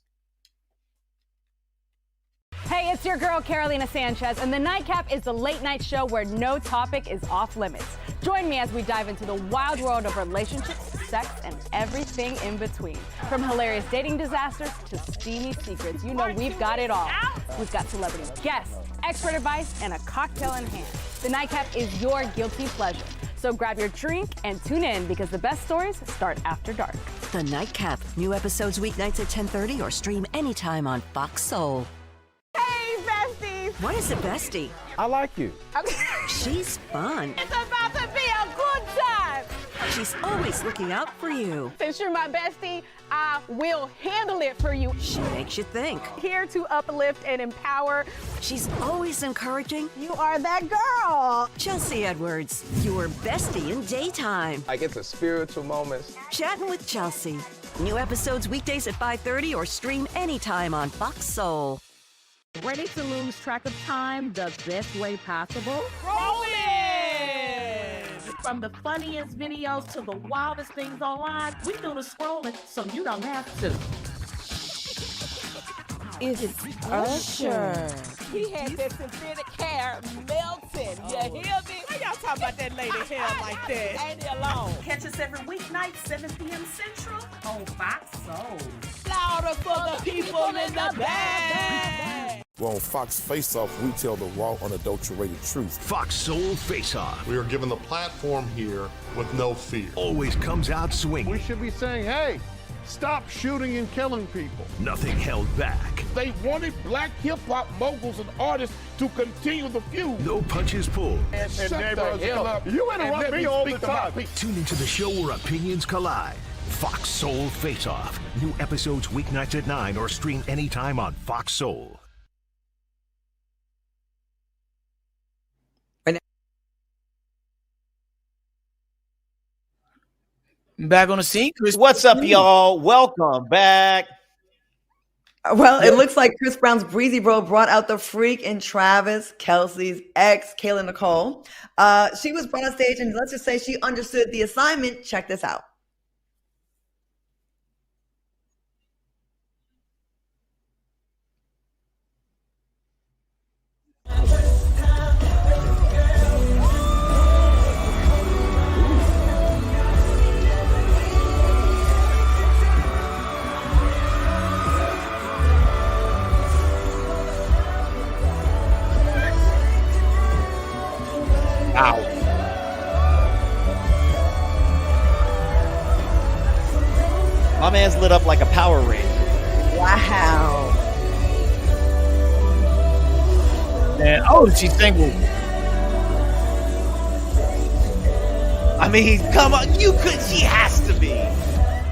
I: Hey, it's your girl, Carolina Sanchez, and the Nightcap is the late night show where no topic is off limits. Join me as we dive into the wild world of relationships, sex, and everything in between. From hilarious dating disasters to steamy secrets, you know we've got it all. We've got celebrity guests, expert advice, and a cocktail in hand. The Nightcap is your guilty pleasure. So grab your drink and tune in because the best stories start after dark.
J: The Nightcap. New episodes weeknights at 10:30 or stream anytime on Fox Soul.
F: Hey, besties.
J: What is a bestie?
H: I like you.
J: She's fun.
F: It's about to be a good time.
J: She's always looking out for you.
F: Since you're my bestie, I will handle it for you.
J: She makes you think.
F: Here to uplift and empower.
J: She's always encouraging.
F: You are that girl.
J: Chelsea Edwards, your bestie in daytime.
H: Like it's a spiritual moment.
J: Chatting with Chelsea. New episodes weekdays at 5:30 or stream anytime on Fox Soul.
K: Ready to lose track of time the best way possible?
F: Rolling!
K: From the funniest videos to the wildest things online, we do the scrolling so you don't have to.
F: It's Usher. He had that synthetic hair melting. You hear me? Why y'all talking about that lady hair like that? Ain't it alone?
K: Catch us every weeknight, 7 p.m. Central on Fox Soul.
F: Louder for the people in the back.
L: Well, on Fox Face Off, we tell the raw, unadulterated truth.
M: Fox Soul Face Off
N: We are given the platform here with no fear.
M: always comes out swinging.
N: We should be saying, hey, stop shooting and killing people.
M: Nothing held back.
L: They wanted black hip-hop moguls and artists to continue the feud.
M: No punches pulled.
L: Shut the hell up.
N: You
L: and
N: interrupt
L: let
N: me all the
L: speak to my
N: time.
L: people.
M: Tune into the show where opinions collide. Fox Soul Face Off. New episodes weeknights at 9 or stream anytime on Fox Soul.
A: Back on the scene, Chris.
B: What's up, y'all? Welcome back.
E: Well, it looks like Chris Brown's Breezy Bowl brought out the freak in Travis Kelce's ex, Kayla Nicole. She was brought on stage, and let's just say she understood the assignment. Check this out.
B: My man's lit up like a Power Ranger.
E: Wow.
A: And, oh, she's single.
B: I mean, come on, you could. She has to be.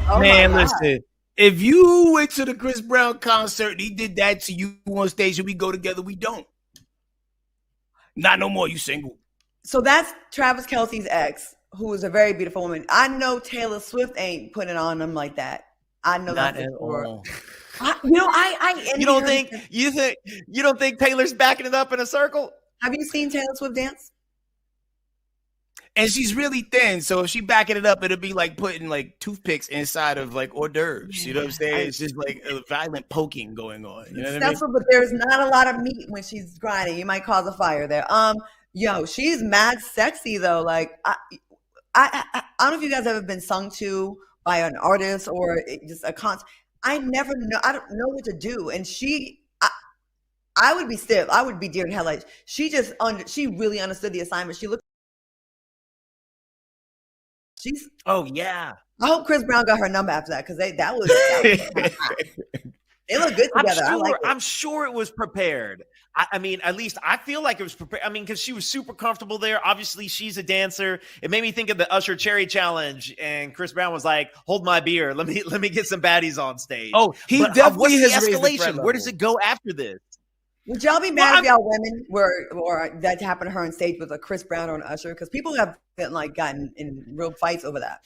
E: Oh
A: Man,
E: my God.
A: listen. If you went to the Chris Brown concert and he did that to you on stage and we go together, we don't. Not no more. You single.
E: So that's Travis Kelce's ex, who is a very beautiful woman. I know Taylor Swift ain't putting it on him like that. I know
A: Not
E: that
A: at
E: for sure.
A: all.
E: I
B: You don't think you don't think Taylor's backing it up in a circle?
E: Have you seen Taylor Swift dance?
A: And she's really thin, so if she backing it up, it'll be like putting like toothpicks inside of like hors d'oeuvres. You know what I'm saying? It's just like a violent poking going on. You know what I mean?
E: But there's not a lot of meat when she's grinding. You might cause a fire there. Yo, she's mad sexy though. Like I don't know if you guys ever been sung to by an artist or just a concert. I never know. I don't know what to do. And I would be stiff. I would be deer in headlights. She really understood the assignment.
A: Oh yeah.
E: I hope Chris Brown got her number after that because that was They look good together.
B: I'm sure it was prepared. I mean, at least I feel like it was prepared. I mean, because she was super comfortable there. Obviously, she's a dancer. It made me think of the Usher Cherry Challenge, and Chris Brown was like, "Hold my beer. Let me get some baddies on stage."
A: Oh, he definitely
B: what's
A: has
B: the
A: raised the threat
B: escalation?
A: level.
B: Where does it go after this?
E: Would y'all be mad if y'all women or that happened to her on stage with a Chris Brown or an Usher? Because people have gotten in real fights over that.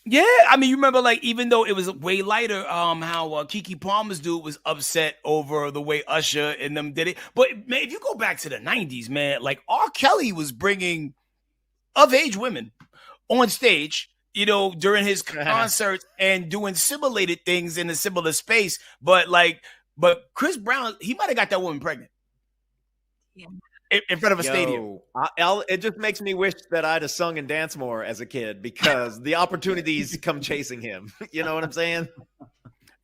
A: Yeah, I mean, you remember, like, even though it was way lighter, how Keke Palmer's dude was upset over the way Usher and them did it. But man, if you go back to the 90s, man, like R. Kelly was bringing of age women on stage, you know, during his concerts and doing simulated things in a similar space. But Chris Brown, he might have got that woman pregnant. Yeah. In front of a stadium.
B: It just makes me wish that I'd have sung and danced more as a kid because the opportunities come chasing him. You know what I'm saying?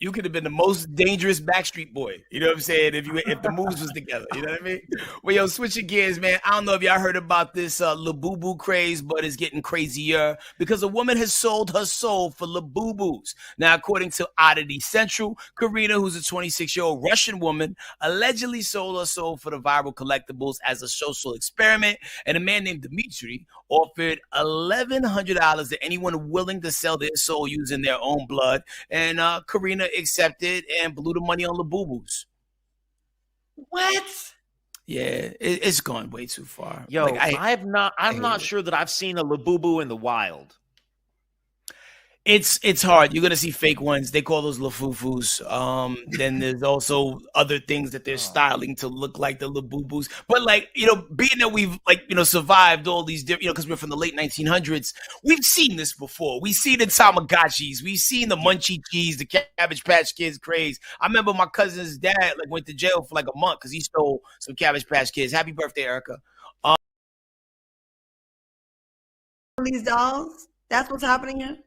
A: You could have been the most dangerous Backstreet Boy. You know what I'm saying? If the moves was together. You know what I mean? Well, yo, switching gears, man. I don't know if y'all heard about this Labubu craze, but it's getting crazier because a woman has sold her soul for Labubus. Now, according to Oddity Central, Karina, who's a 26-year-old Russian woman, allegedly sold her soul for the viral collectibles as a social experiment. And a man named Dmitry offered $1,100 to anyone willing to sell their soul using their own blood. And Karina accepted and blew the money on Labubus.
B: What?
A: Yeah, it's gone way too far.
B: Yo, I'm not sure that I've seen a Labubu in the wild.
A: It's hard. You're gonna see fake ones. They call those lafufus. Then there's also other things that they're styling to look like the labubus. But being that we've survived all these different, because we're from the late 1900s, we've seen this before. We've seen the Tamagotchis. We've seen the Munchie Cheese, the Cabbage Patch Kids craze. I remember my cousin's dad went to jail for a month because he stole some Cabbage Patch Kids. Happy birthday, Erica.
E: These dolls. That's what's happening here.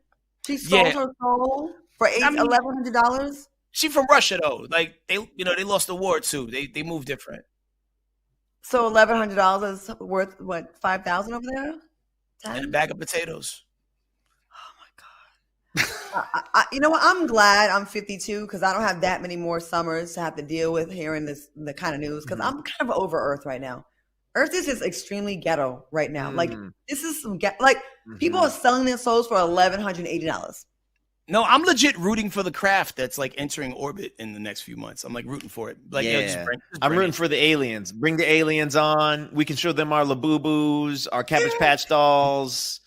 E: She sold her soul for $1,100.
A: She from Russia though. They lost the war too. They moved different.
E: So $1,100 is worth what, $5,000 over there? 10?
A: And a bag of potatoes.
E: Oh my God. You know what? I'm glad I'm 52 because I don't have that many more summers to have to deal with hearing the kind of news because I'm kind of over Earth right now. Earth is just extremely ghetto right now. This is some people are selling their souls for $1,180.
A: No, I'm legit rooting for the craft that's entering orbit in the next few months. I'm rooting for it.
B: I'm rooting for the aliens. Bring the aliens on. We can show them our Labubus, our Cabbage Patch dolls,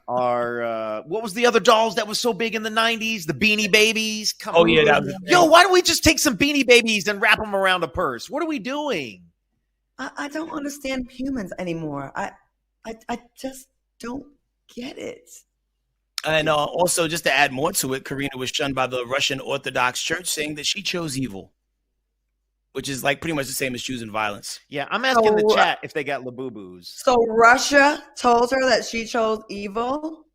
B: our what was the other dolls that was so big in the 90s? The Beanie Babies. Come on.
A: Yeah,
B: yo, why don't we just take some Beanie Babies and wrap them around a purse? What are we doing?
E: I don't understand humans anymore. I just don't get it.
A: And also, just to add more to it, Karina was shunned by the Russian Orthodox Church, saying that she chose evil, which is pretty much the same as choosing violence.
B: Yeah, I'm asking the chat if they got Labubus.
E: So Russia told her that she chose evil?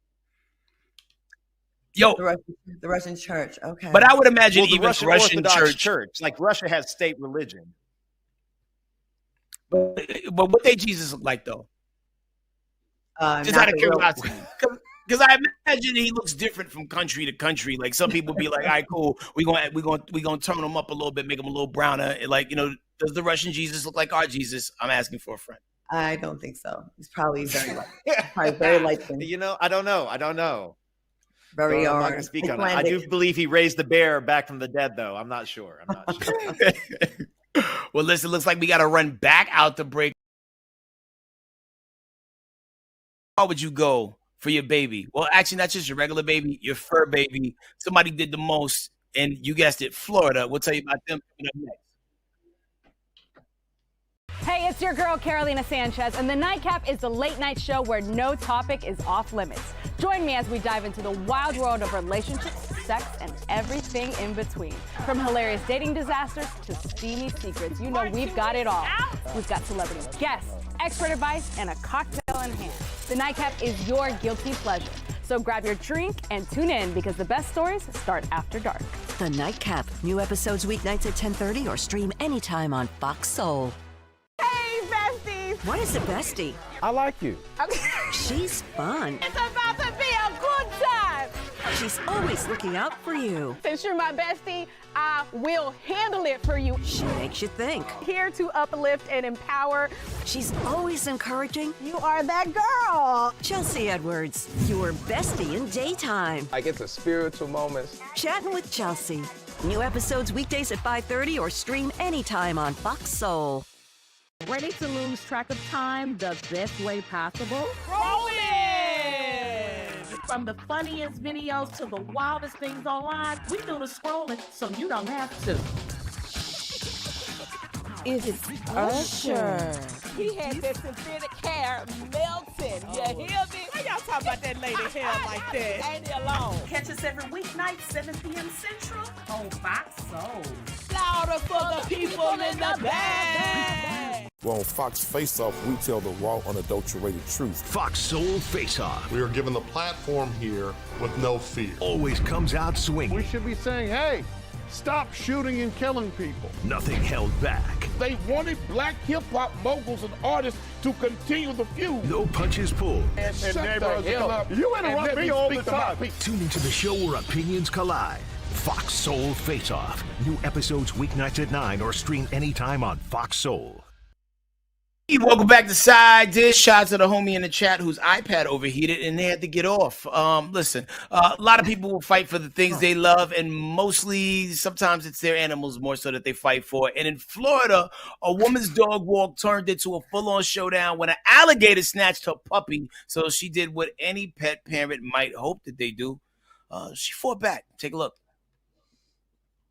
A: Yo,
E: the Russian Church. Okay,
A: but I would imagine
B: the
A: even
B: Russian
A: Russian
B: Orthodox Church, Russia has state religion.
A: But what they Jesus look like though? Just out of curiosity, because I imagine he looks different from country to country. Some people be like, "All right, cool, we gonna turn him up a little bit, make him a little browner." Does the Russian Jesus look like our Jesus? I'm asking for a friend.
E: I don't think so. He's probably very light.
B: I don't know.
E: Very
B: I'm not gonna speak on it. I do believe he raised the bear back from the dead, though. I'm not sure.
A: Well, listen, looks like we got to run back out the break. How would you go for your baby? Well, actually, not just your regular baby, your fur baby. Somebody did the most, and you guessed it, Florida. We'll tell you about them coming up next.
I: Hey, it's your girl, Carolina Sanchez, and The Nightcap is the late-night show where no topic is off limits. Join me as we dive into the wild world of relationships, sex, and everything in between. From hilarious dating disasters to steamy secrets, we've got it all. We've got celebrity guests, expert advice, and a cocktail in hand. The Nightcap is your guilty pleasure. So grab your drink and tune in because the best stories start after dark.
J: The Nightcap. New episodes weeknights at 10:30 or stream anytime on Fox Soul.
F: Hey, besties!
J: What is a bestie?
H: I like you.
J: She's fun.
F: It's about to be a good time.
J: She's always looking out for you.
I: Since you're my bestie, I will handle it for you.
J: She makes you think.
I: Here to uplift and empower.
J: She's always encouraging.
I: You are that girl.
J: Chelsea Edwards, your bestie in daytime.
H: Like it's a spiritual moment.
J: Chatting with Chelsea. New episodes weekdays at 5:30 or stream anytime on Fox Soul.
K: Ready to lose track of time the best way possible?
I: Rolling!
K: From the funniest videos to the wildest things online, we do the scrolling so you don't have to.
F: It's Usher.
O: He had that synthetic hair melting. You hear me? Why y'all talking about that lady hair like that? Ain't he alone?
K: Catch us every weeknight, 7 p.m. Central on Fox Soul.
O: Louder for the people in the back.
L: Well, on Fox Face Off, we tell the raw, unadulterated truth.
M: Fox Soul Face Off
N: We are given the platform here with no fear.
M: always comes out swinging.
N: We should be saying, hey, stop shooting and killing people.
M: Nothing held back.
L: They wanted black hip-hop moguls and artists to continue the feud.
M: No punches pulled.
L: And shut the hell up.
N: You
L: and
N: interrupt
L: let
N: me all the
L: speak to my
N: time.
L: people.
M: Tune into the show where opinions collide. Fox Soul Face Off. New episodes weeknights at 9 or stream anytime on Fox Soul.
A: Welcome back to Side Dish. Shout out to the homie in the chat whose iPad overheated and they had to get off. Listen, a lot of people will fight for the things they love, and mostly sometimes it's their animals more so that they fight for. And in Florida, a woman's dog walk turned into a full-on showdown when an alligator snatched her puppy. So she did what any pet parent might hope that they do. She fought back. Take a look.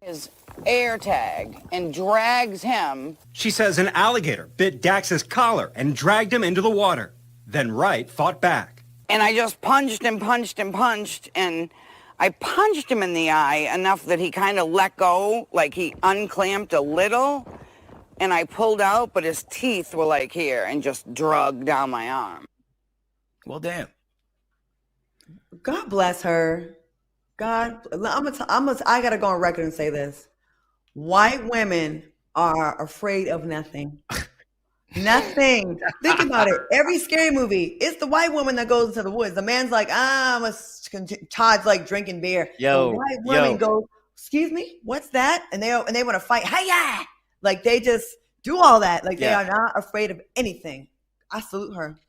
P: His air tag and drags him.
Q: She says an alligator bit Dax's collar and dragged him into the water. Then Wright fought back.
P: And I just punched and punched and punched, and I punched him in the eye enough that he kind of let go, like he unclamped a little, and I pulled out, but his teeth were like here and just drug down my arm.
A: Well, damn.
E: God bless her. God, I gotta go on record and say this: white women are afraid of nothing. Nothing. Think about it. Every scary movie, it's the white woman that goes into the woods. The man's like, Todd's like drinking beer. The white woman goes, "Excuse me, what's that?" And they want to fight. Hiya! Like they just do all that. Like they are not afraid of anything. I salute her.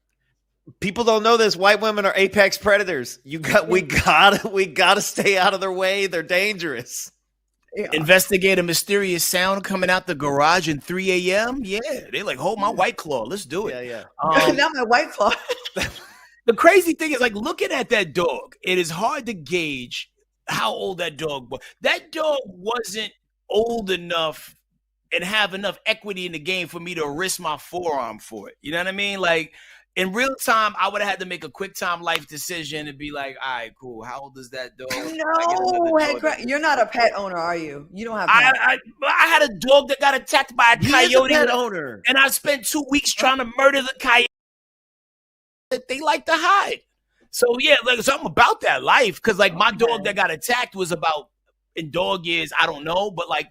B: People don't know this. White women are apex predators. We gotta stay out of their way. They're dangerous.
E: Yeah.
A: Investigate a mysterious sound coming out the garage at 3 a.m. Yeah, they like, hold my White Claw. Let's do it.
B: Yeah.
E: Not my White Claw.
A: The crazy thing is, like, looking at that dog, it is hard to gauge how old that dog was. That dog wasn't old enough and have enough equity in the game for me to risk my forearm for it. You know what I mean? Like, in real time, I would have had to make a quick time life decision and be like, all right, cool. How old is that dog?
E: No, you're not a pet owner, are you? You don't have pets.
A: I had a dog that got attacked by a coyote.
B: Pet owner.
A: And I spent 2 weeks trying to murder the coyote that they like to hide. So, yeah, like, so I'm about that life. Because, like, my dog that got attacked was about, in dog years, I don't know, but, like,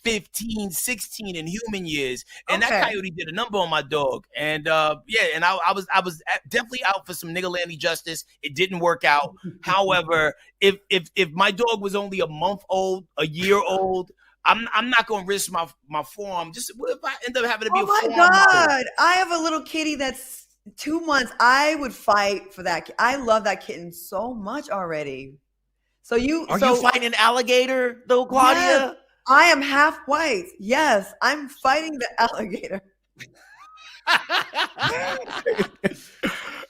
A: 15, 16 in human years, and that coyote did a number on my dog. And and I was definitely out for some nigga-landy justice. It didn't work out. However, if my dog was only a month old, a year old, I'm not gonna risk my forearm. Just what if I end up having to be?
E: Oh my God! I have a little kitty that's 2 months. I would fight for that. I love that kitten so much already. So you
B: fighting an alligator though, Claudia?
E: Yes. I am half white. Yes, I'm fighting the alligator.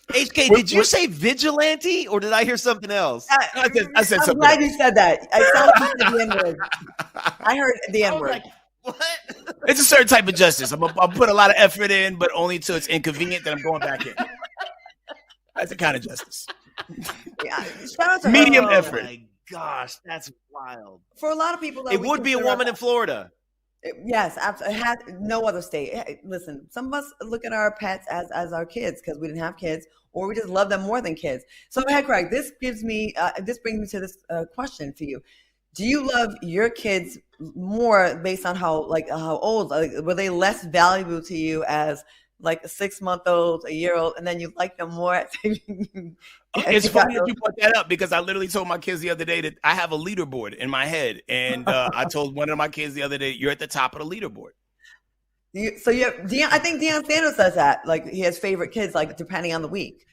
B: HK, did you say vigilante or did I hear something else?
A: I said something.
E: I'm glad you said that. I sounded like the N-word. I heard the N-word.
B: What?
A: It's a certain type of justice. I'll put a lot of effort in, but only until it's inconvenient that I'm going back in. That's the kind of justice.
E: Yeah, shout out to
A: medium
E: her.
A: effort.
B: Oh my gosh, that's wild.
E: For a lot of people, though,
B: it would be a woman in Florida.
E: Yes, absolutely. No other state. Listen, some of us look at our pets as our kids because we didn't have kids, or we just love them more than kids. So, Headkrack, this brings me to this question for you. Do you love your kids more based on how old? Like, were they less valuable to you as like a 6-month-old, a year-old, and then you like them more.
A: It's funny that you brought that up because I literally told my kids the other day that I have a leaderboard in my head, and I told one of my kids the other day, "You're at the top of the leaderboard."
E: So you have I think Deion Sanders says that, like he has favorite kids, like depending on the week.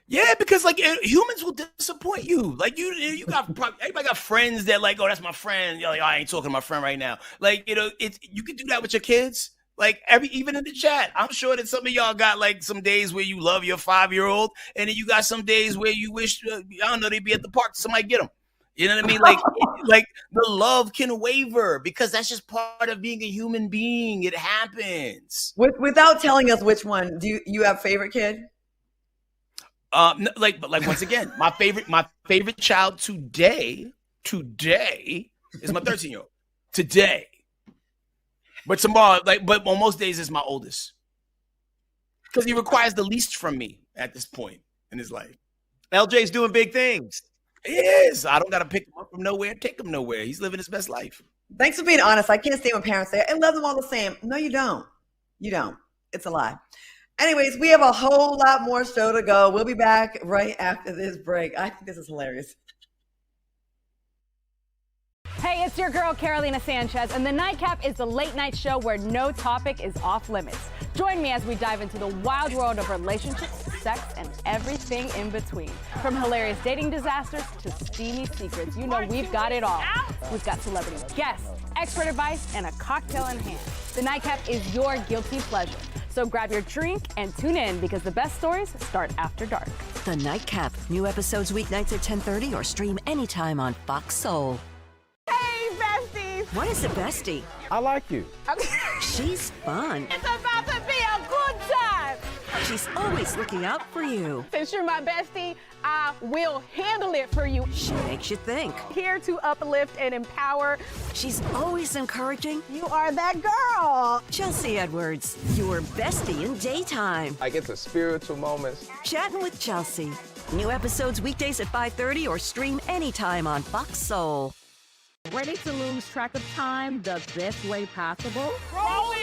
A: Yeah, because like humans will disappoint you. Like you got everybody got friends that like, oh, that's my friend. You're like, oh, I ain't talking to my friend right now. Like it's you can do that with your kids. Like even in the chat, I'm sure that some of y'all got like some days where you love your 5-year-old, and then you got some days where you wish I don't know they'd be at the park. Somebody get them. You know what I mean? Like the love can waver because that's just part of being a human being. It happens.
E: Without telling us which one, do you have favorite kid?
A: But once again, my favorite child today is my 13-year-old. Today. But tomorrow, but on most days, is my oldest. Because he requires the least from me at this point in his life.
B: LJ's doing big things.
A: He is. I don't got to pick him up from nowhere, take him nowhere. He's living his best life.
E: Thanks for being honest. I can't stand when parents say, I love them all the same. No, you don't. You don't. It's a lie. Anyways, we have a whole lot more show to go. We'll be back right after this break. I think this is hilarious.
I: Hey, it's your girl, Carolina Sanchez, and the Nightcap is the late night show where no topic is off limits. Join me as we dive into the wild world of relationships, sex, and everything in between. From hilarious dating disasters to steamy secrets, you know we've got it all. We've got celebrity guests, expert advice, and a cocktail in hand. The Nightcap is your guilty pleasure. So grab your drink and tune in because the best stories start after dark.
J: The Nightcap. New episodes weeknights at 10:30 or stream anytime on Fox Soul.
F: Hey, besties.
J: What is a bestie?
H: I like you.
J: She's fun.
F: It's about to be a good time.
J: She's always looking out for you.
F: Since you're my bestie, I will handle it for you.
J: She makes you think.
F: Here to uplift and empower.
J: She's always encouraging.
F: You are that girl.
J: Chelsea Edwards, your bestie in daytime.
H: Like it's a spiritual moment.
J: Chatting with Chelsea. New episodes weekdays at 5:30 or stream anytime on Fox Soul.
K: Ready to lose track of time the best way possible?
O: Rolling!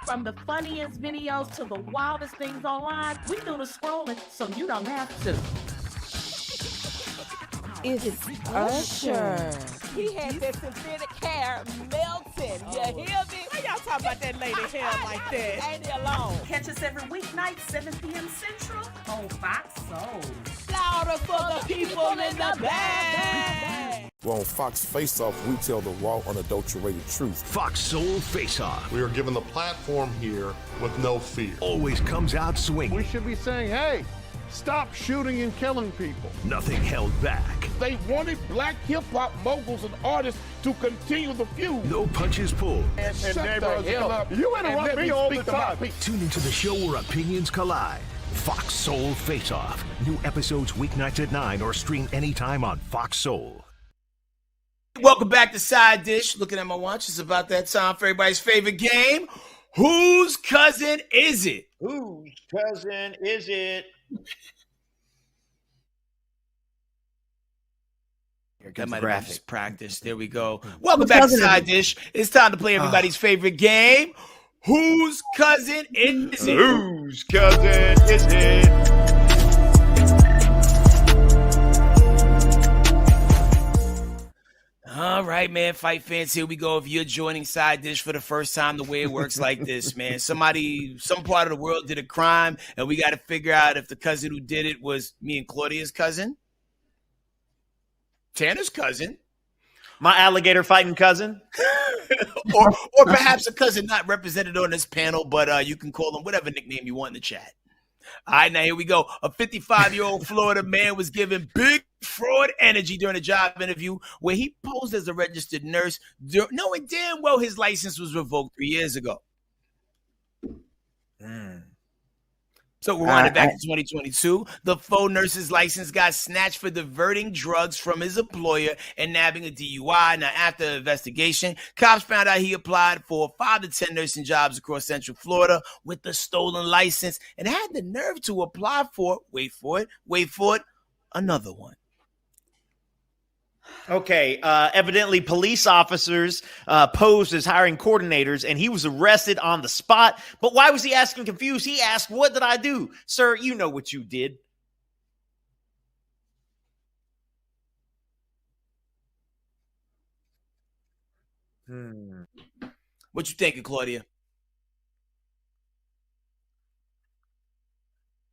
K: From the funniest videos to the wildest things online, we do the scrolling so you don't have to.
F: It's Usher.
O: He had that synthetic hair melting. You hear me? Why y'all talking about that lady hair like that? Ain't it alone?
K: Catch us every weeknight, 7 p.m. Central on Fox Soul.
O: Louder for the people in the back.
L: Well, on Fox Face Off, we tell the raw, unadulterated truth.
M: Fox Soul Face Off
N: We are given the platform here with no fear.
M: always comes out swinging.
N: We should be saying, hey, stop shooting and killing people.
M: Nothing held back.
L: They wanted black hip-hop moguls and artists to continue the feud.
M: No punches pulled.
L: And shut the hell up.
N: You
L: and
N: interrupt
L: let
N: me all the
L: speak to my
N: time.
L: people.
M: Tune into the show where opinions collide. Fox Soul Face Off. New episodes weeknights at 9 or stream anytime on Fox Soul.
A: Welcome back to Side Dish. Looking at my watch, it's about that time for everybody's favorite game. Whose cousin is it?
B: Whose cousin is it?
A: That might have been just practice. There we go. Welcome back to Side Dish. It's time to play everybody's favorite game. Whose cousin is it?
B: Whose cousin is it?
A: All right, man. Fight fans, here we go. If you're joining Side Dish for the first time, the way it works like this, man. Some part of the world did a crime, and we got to figure out if the cousin who did it was me and Claudia's cousin, Tanner's cousin,
B: my alligator fighting cousin,
A: or perhaps a cousin not represented on this panel, but you can call him whatever nickname you want in the chat. All right, now here we go. A 55-year-old Florida man was given big fraud energy during a job interview where he posed as a registered nurse, knowing damn well his license was revoked 3 years ago. So we're winding back to 2022. The faux nurse's license got snatched for diverting drugs from his employer and nabbing a DUI. Now, after investigation, cops found out he applied for 5 to 10 nursing jobs across Central Florida with the stolen license and had the nerve to apply for, wait for it, another one.
B: Okay, evidently police officers posed as hiring coordinators, and he was arrested on the spot. But why was he asking confused? He asked, "What did I do?" Sir, you know what you did.
A: What you thinking, Claudia?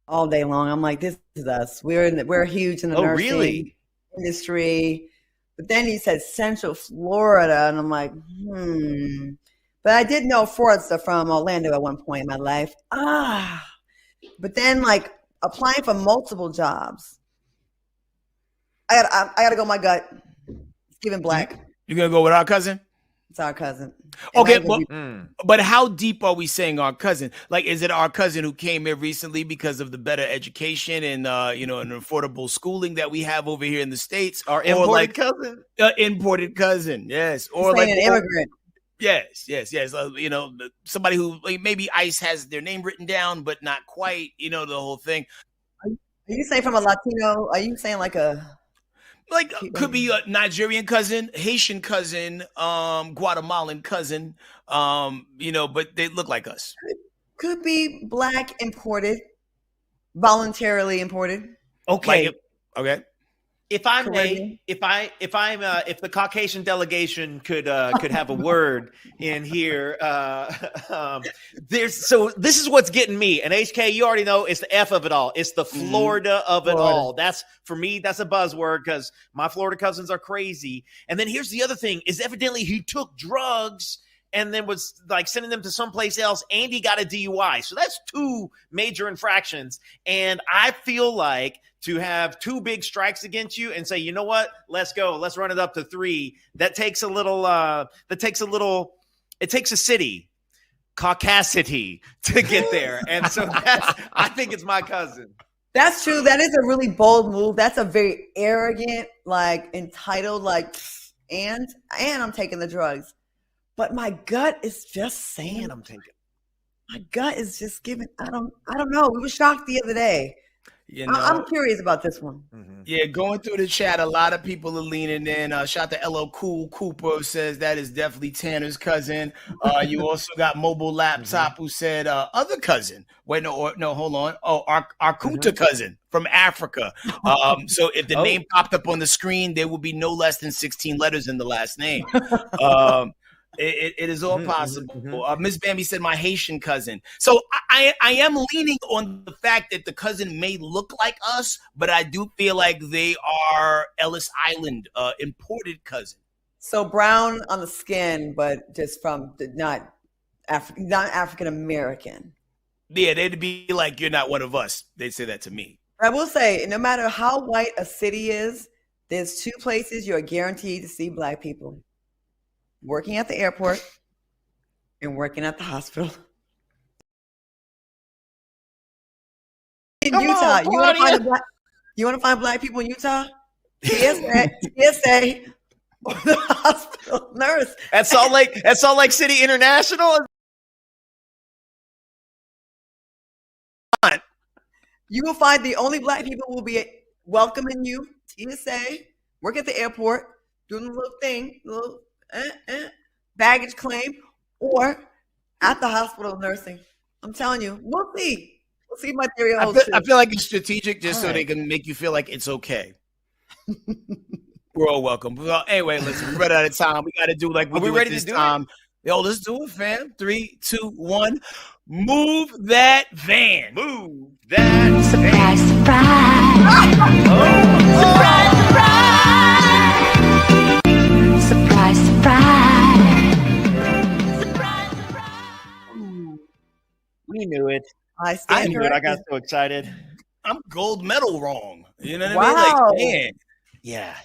E: All day long, I'm like, this is us. We're huge in the nursing industry. But then he said Central Florida, and I'm like, But I did know Forza from Orlando at one point in my life. But then like applying for multiple jobs. I gotta go my gut. It's giving black.
A: You're gonna go with our cousin?
E: It's our cousin.
A: Okay, but how deep are we saying our cousin? Like, is it our cousin who came here recently because of the better education and an affordable schooling that we have over here in the States?
B: Our imported cousin?
A: Imported cousin, yes.
E: Or like an immigrant.
A: Yes. Somebody who maybe ICE has their name written down, but not quite, the whole thing.
E: Are you saying from a Latino? Are you saying like a...
A: could be a Nigerian cousin, Haitian cousin, Guatemalan cousin, but they look like us.
E: Could be black imported, voluntarily imported.
B: Okay.
A: Okay.
B: If I may, if the Caucasian delegation could have a word in here, this is what's getting me. And HK, you already know it's the F of it all. It's the Florida of it all. That's, for me, that's a buzzword because my Florida cousins are crazy. And then here's the other thing: is evidently he took drugs and then was like sending them to someplace else, and he got a DUI. So that's 2 major infractions. And I feel like to have 2 big strikes against you and say, you know what, let's go, let's run it up to 3. That takes a little, it takes a city, caucasity to get there. And so I think it's my cousin.
E: That's true. That is a really bold move. That's a very arrogant, like entitled, like, and I'm taking the drugs. But my gut is just saying I'm taking. My gut is just giving. I don't know. We were shocked the other day. I'm curious about this one.
A: Yeah, going through the chat, a lot of people are leaning in. Shout to LO Cool Cooper says that is definitely Tanner's cousin. You also got Mobile Laptop who said other cousin. Wait, no, hold on. Oh, our Kuta cousin from Africa. So if the name popped up on the screen, there would be no less than 16 letters in the last name. It is all possible. Miss Bambi said my Haitian cousin. So I am leaning on the fact that the cousin may look like us, but I do feel like they are Ellis Island imported cousin.
E: So brown on the skin, but just from not African American.
A: Yeah, they'd be like, you're not one of us. They'd say that to me.
E: I will say, no matter how white a city is, there's 2 places you're guaranteed to see black people. Working at the airport and working at the hospital. In Utah, you want to find black people in Utah? TSA, or the hospital nurse.
B: At Salt Lake City International.
E: You will find the only black people will be welcoming you. TSA, work at the airport, doing the little thing, baggage claim, or at the hospital nursing. I'm telling you, we'll see. We'll see if my theory holds true.
A: I feel like it's strategic just so they can make you feel like it's okay. We're all welcome. Well, anyway, listen, we're running out of time. We got to do like we ready this time. Yo, let's do it, fam. 3, 2, 1. Move that van.
B: Move that
D: Surprise,
B: van.
D: surprise. Surprise, surprise.
B: We knew it.
E: I
B: knew it. I got so excited.
A: I'm gold medal wrong. You know what I mean? Like, man.
B: Yeah.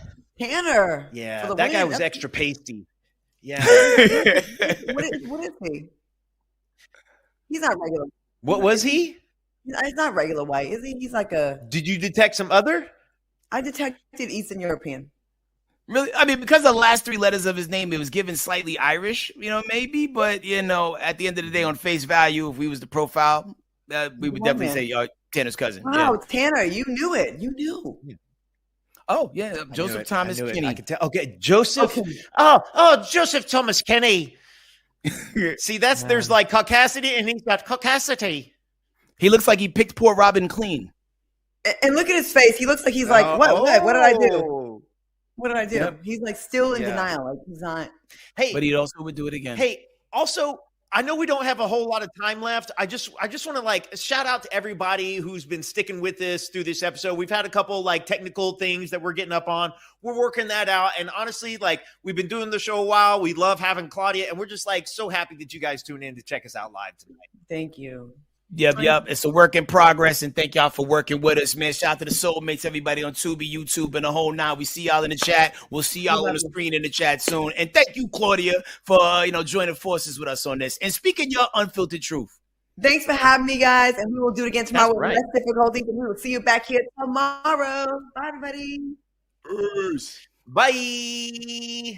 E: Tanner.
B: Yeah. That guy was extra pasty. Yeah.
E: What is he? He's not regular.
B: What was he?
E: He's not regular white, is he? He's like a...
B: Did you detect some other?
E: I detected Eastern European.
A: Really? I mean, because the last 3 letters of his name, it was given slightly Irish, maybe. But, at the end of the day, on face value, if we was the profile, we would definitely say Tanner's cousin.
E: Wow, yeah. Tanner, you knew it. You knew.
A: Oh, yeah. Joseph Thomas Kinney.
B: I can tell. Okay, Joseph. Oh, Joseph Thomas Kinney. See, there's like caucasity, and he's got caucasity.
A: He looks like he picked poor Robin clean.
E: And look at his face. He looks like he's like, what did I do? What did I do? Yep. He's like still in denial. Like he's not.
B: Hey,
A: but he also would do it again.
B: Hey, also, I know we don't have a whole lot of time left. I just want to like shout out to everybody who's been sticking with us through this episode. We've had a couple like technical things that we're getting up on. We're working that out. And honestly, like we've been doing the show a while. We love having Claudia, and we're just like so happy that you guys tune in to check us out live tonight.
E: Thank you.
A: Yep. It's a work in progress, and thank y'all for working with us, man. Shout out to the Soulmates, everybody on Tubi, YouTube, and the whole nine. We see y'all in the chat. We'll see y'all on the screen in the chat soon. And thank you, Claudia, for joining forces with us on this and speaking your unfiltered truth.
E: Thanks for having me, guys, and we will do it again tomorrow with less difficulties. And we will see you back here tomorrow. Bye, everybody.
B: Bye.